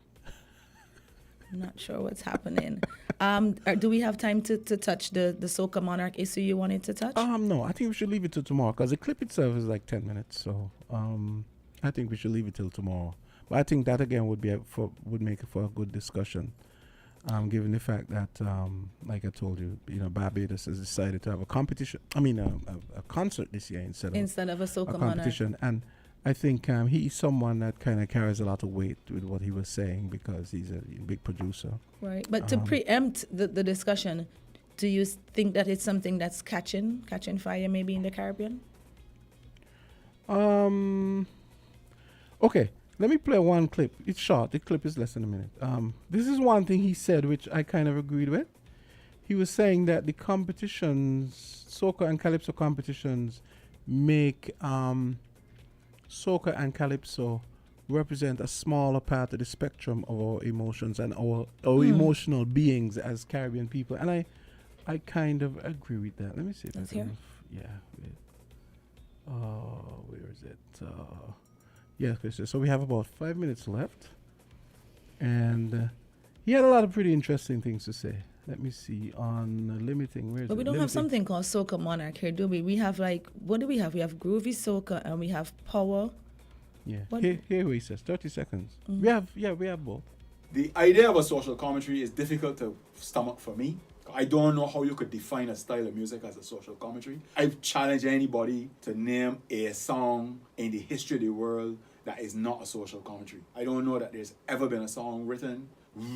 I'm not sure what's happening. Do we have time to touch the Soca Monarch issue you wanted to touch? No, I think we should leave it till tomorrow because the clip itself is like 10 minutes. So I think we should leave it till tomorrow. But I think that again would make it for a good discussion, given the fact that, like I told you, Barbados has decided to have a competition. I mean, a concert this year instead of a Soca competition. Monarch. And I think he's someone that kind of carries a lot of weight with what he was saying because he's a big producer. Right. But to preempt the discussion, do you think that it's something that's catching fire maybe in the Caribbean? Okay, let me play one clip. It's short. The clip is less than a minute. This is one thing he said which I kind of agreed with. He was saying that the competitions, soca and calypso competitions, make soca and calypso represent a smaller part of the spectrum of our emotions and our emotional beings as Caribbean people. And I kind of agree with that. Let me see if Let's I can. hear. Yeah. Where is it? Yeah, Christian. So we have about 5 minutes left. And he had a lot of pretty interesting things to say. Let me see on limiting. Where is But it? we don't have Limiting. something called Soca Monarch here, do we? We have what do we have? We have Groovy Soca and we have Power. Yeah. What- Here he says 30 seconds. Mhm. We have both. The idea of a social commentary is difficult to stomach for me. I don't know how you could define a style of music as a social commentary. I challenge anybody to name a song in the history of the world that is not a social commentary. I don't know that there's ever been a song written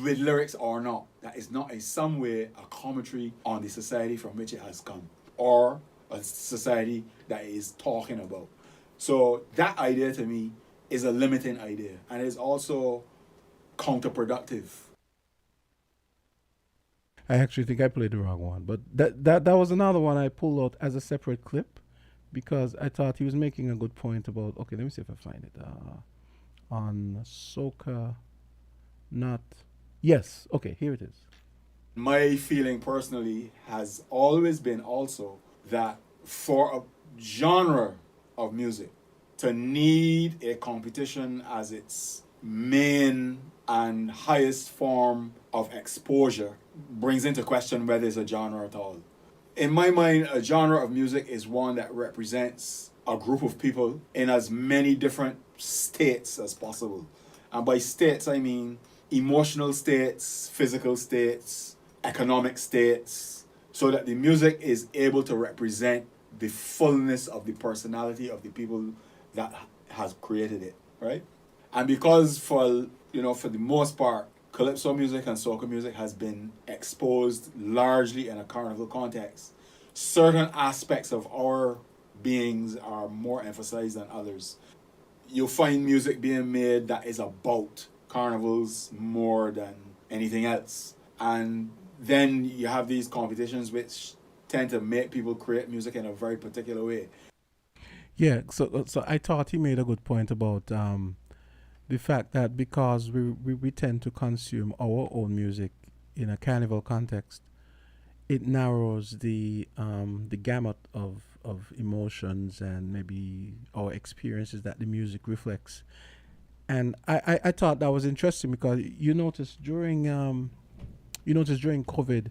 with lyrics or not that is not in some way a commentary on the society from which it has come or a society that it is talking about. So that idea to me is a limiting idea and is also counterproductive. I actually think I played the wrong one, but that was another one I pulled out as a separate clip because I thought he was making a good point about. Okay, let me see if I find it on soca. Not yes. Okay, here it is. My feeling personally has always been also that for a genre of music to need a competition as its main and highest form of exposure brings into question whether it's a genre at all. In my mind, a genre of music is one that represents a group of people in as many different states as possible. And by states, I mean emotional states, physical states, economic states, so that the music is able to represent the fullness of the personality of the people that has created it, right? And because for the most part, calypso music and soca music has been exposed largely in a carnival context, certain aspects of our beings are more emphasized than others. You'll find music being made that is about carnivals more than anything else. And then you have these competitions which tend to make people create music in a very particular way. Yeah, so I thought he made a good point about the fact that because we tend to consume our own music in a carnival context, it narrows the gamut of emotions and maybe our experiences that the music reflects. And I thought that was interesting because you notice during COVID,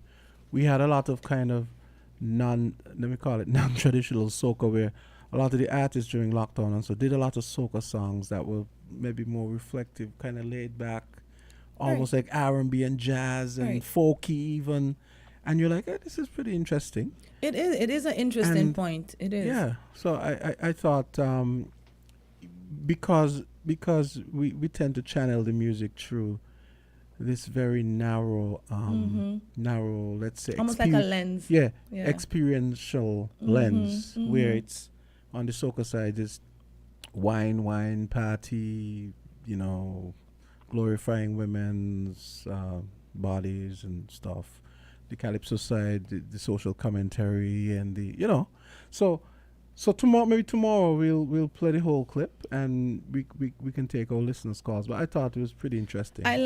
we had a lot of kind of non-traditional soca where a lot of the artists during lockdown and so did a lot of soca songs that were maybe more reflective, kind of laid back, almost like R&B and jazz and folky even. And you're like, hey, this is pretty interesting. It is an interesting point. It is. Yeah. So I thought because because we tend to channel the music through this very narrow, let's say, almost like a lens. Yeah, experiential lens, where it's on the soca side, it's wine, party, glorifying women's bodies and stuff. The calypso side, the social commentary, and So tomorrow we'll play the whole clip, and we can take our listeners' calls. But I thought it was pretty interesting. I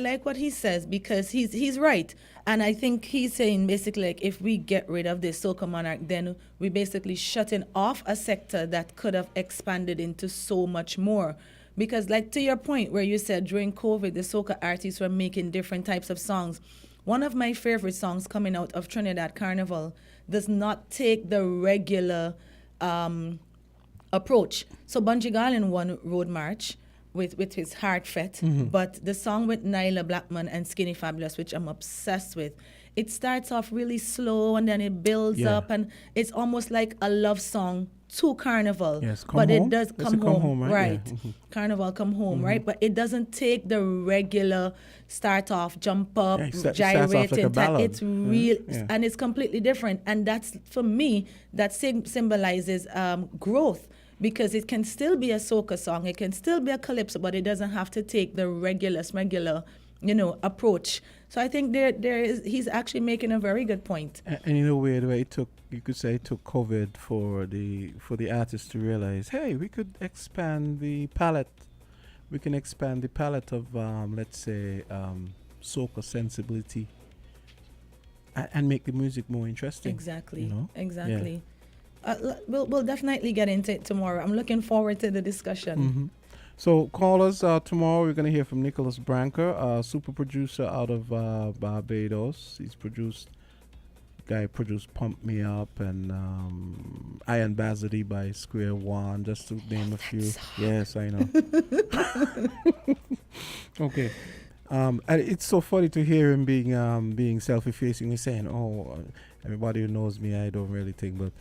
like what he says, because he's right, and I think he's saying basically, like, if we get rid of this soca monarch, then we basically shutting off a sector that could have expanded into so much more. Because, like, to your point where you said during COVID the soca artists were making different types of songs. One of my favorite songs coming out of Trinidad Carnival does not take the regular approach. So Bunji Garlin won Road March with his Heartfelt, but the song with Nyla Blackman and Skinny Fabulous, which I'm obsessed with, it starts off really slow and then it builds up, and it's almost like a love song to Carnival. Yes, but home? it does come home, right? Yeah. Carnival come home, right? But it doesn't take the regular start off, jump up, gyrating. It's real, and it's completely different. And that's, for me, that symbolizes growth, because it can still be a soca song, it can still be a calypso, but it doesn't have to take the regular, approach. So I think he's actually making a very good point. And in a weird way, you could say it took COVID for the artists to realize, hey, we could expand the palette. We can expand the palette of, let's say, soca sensibility, and make the music more interesting. Exactly. Exactly. Yeah. We'll definitely get into it tomorrow. I'm looking forward to the discussion. So call us tomorrow. We're going to hear from Nicholas Branker, a super producer out of Barbados. He's produced Pump Me Up and Iron Bazity by Square One, just to name a few. Yes, I know. Okay. And it's so funny to hear him being self-effacing. He's saying, "Oh, everybody who knows me, I don't really think." But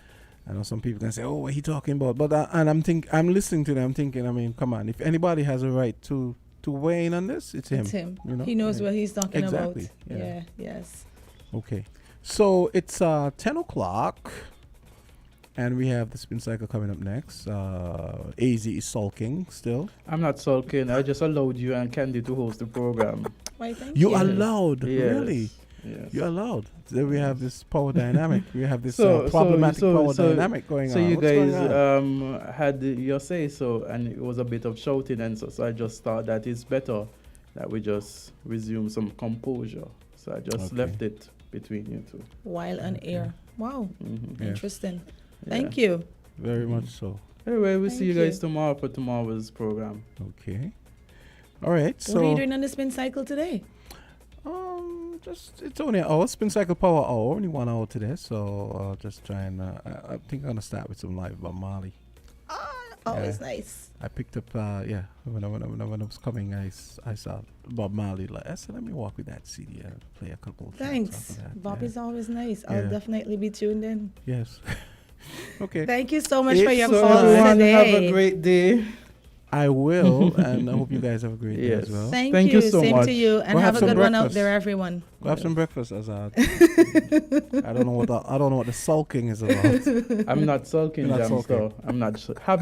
I know some people can say, "Oh, what he talking about?" But I'm listening to them. I'm thinking, I mean, come on. If anybody has a right to weigh in on this, it's him. It's him. He knows what he's talking about. Yeah. Yes. Okay. So it's 10 o'clock, and we have the spin cycle coming up next. AZ is sulking still. I'm not sulking. I just allowed you and Candy to host the program. Why, thank you you. allowed? Yes. Really? Yes. You're allowed. Then we have this power dynamic. We have this problematic power dynamic going on. So you What's guys had your say so, and it was a bit of shouting, and so I just thought that it's better that we just resume some composure. So I just left it between you two. While on air. Wow. Interesting. Yeah. Thank you. Very much so. Anyway, we'll see you guys tomorrow for tomorrow's program. Okay. All right. What are you doing on the spin cycle today? It's only an hour. Spin cycle power hour. Only 1 hour today. So just trying. I think I'm gonna start with some live Bob Marley. Always nice. I picked up. When I was coming, I saw Bob Marley. I said, let me walk with that CD and play a couple. Thanks. Bob is always nice. I'll definitely be tuned in. Yes. Okay. Thank you so much for your call everyone today. Have a great day. I will, and I hope you guys have a great day as well. Thank you so much. Same to you, and have a good one out there, everyone. Go have some breakfast, Azard. I don't know what the sulking is about. I'm not sulking, Jamster. I'm not. Have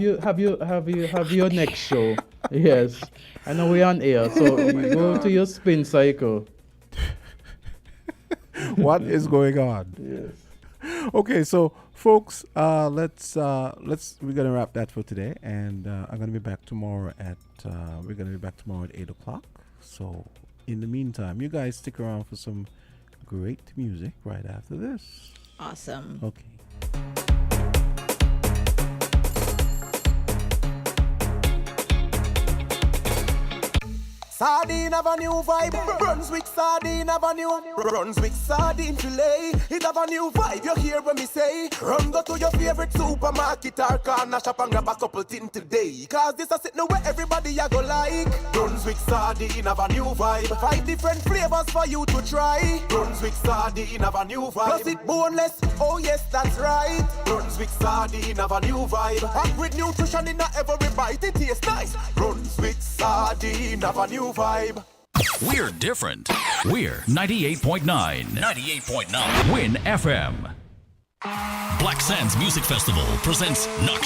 your next show? Yes, I know we're on air, so you go to your spin cycle. What is going on? Yes. Okay, so folks, we're gonna wrap that for today, and I'm gonna be back tomorrow at 8 o'clock. So in the meantime, you guys stick around for some great music right after this. Awesome. Okay. Sardine have a new vibe. Brunswick sardine have a new Brunswick sardine fillet. It have a new vibe. You hear when me say, run go to your favorite supermarket or corner shop and grab a couple things today. Cause this a sit now where everybody a go like. Brunswick sardine have a new vibe. 5 different flavors for you to try. Brunswick sardine have a new vibe. Plus it boneless. Oh yes, that's right. Brunswick sardine have a new vibe. And with nutrition in every bite, it tastes nice. Brunswick Sardine have a new vibe. We're different. We're 98.9. 98.9. Win FM. Black Sands Music Festival presents Knock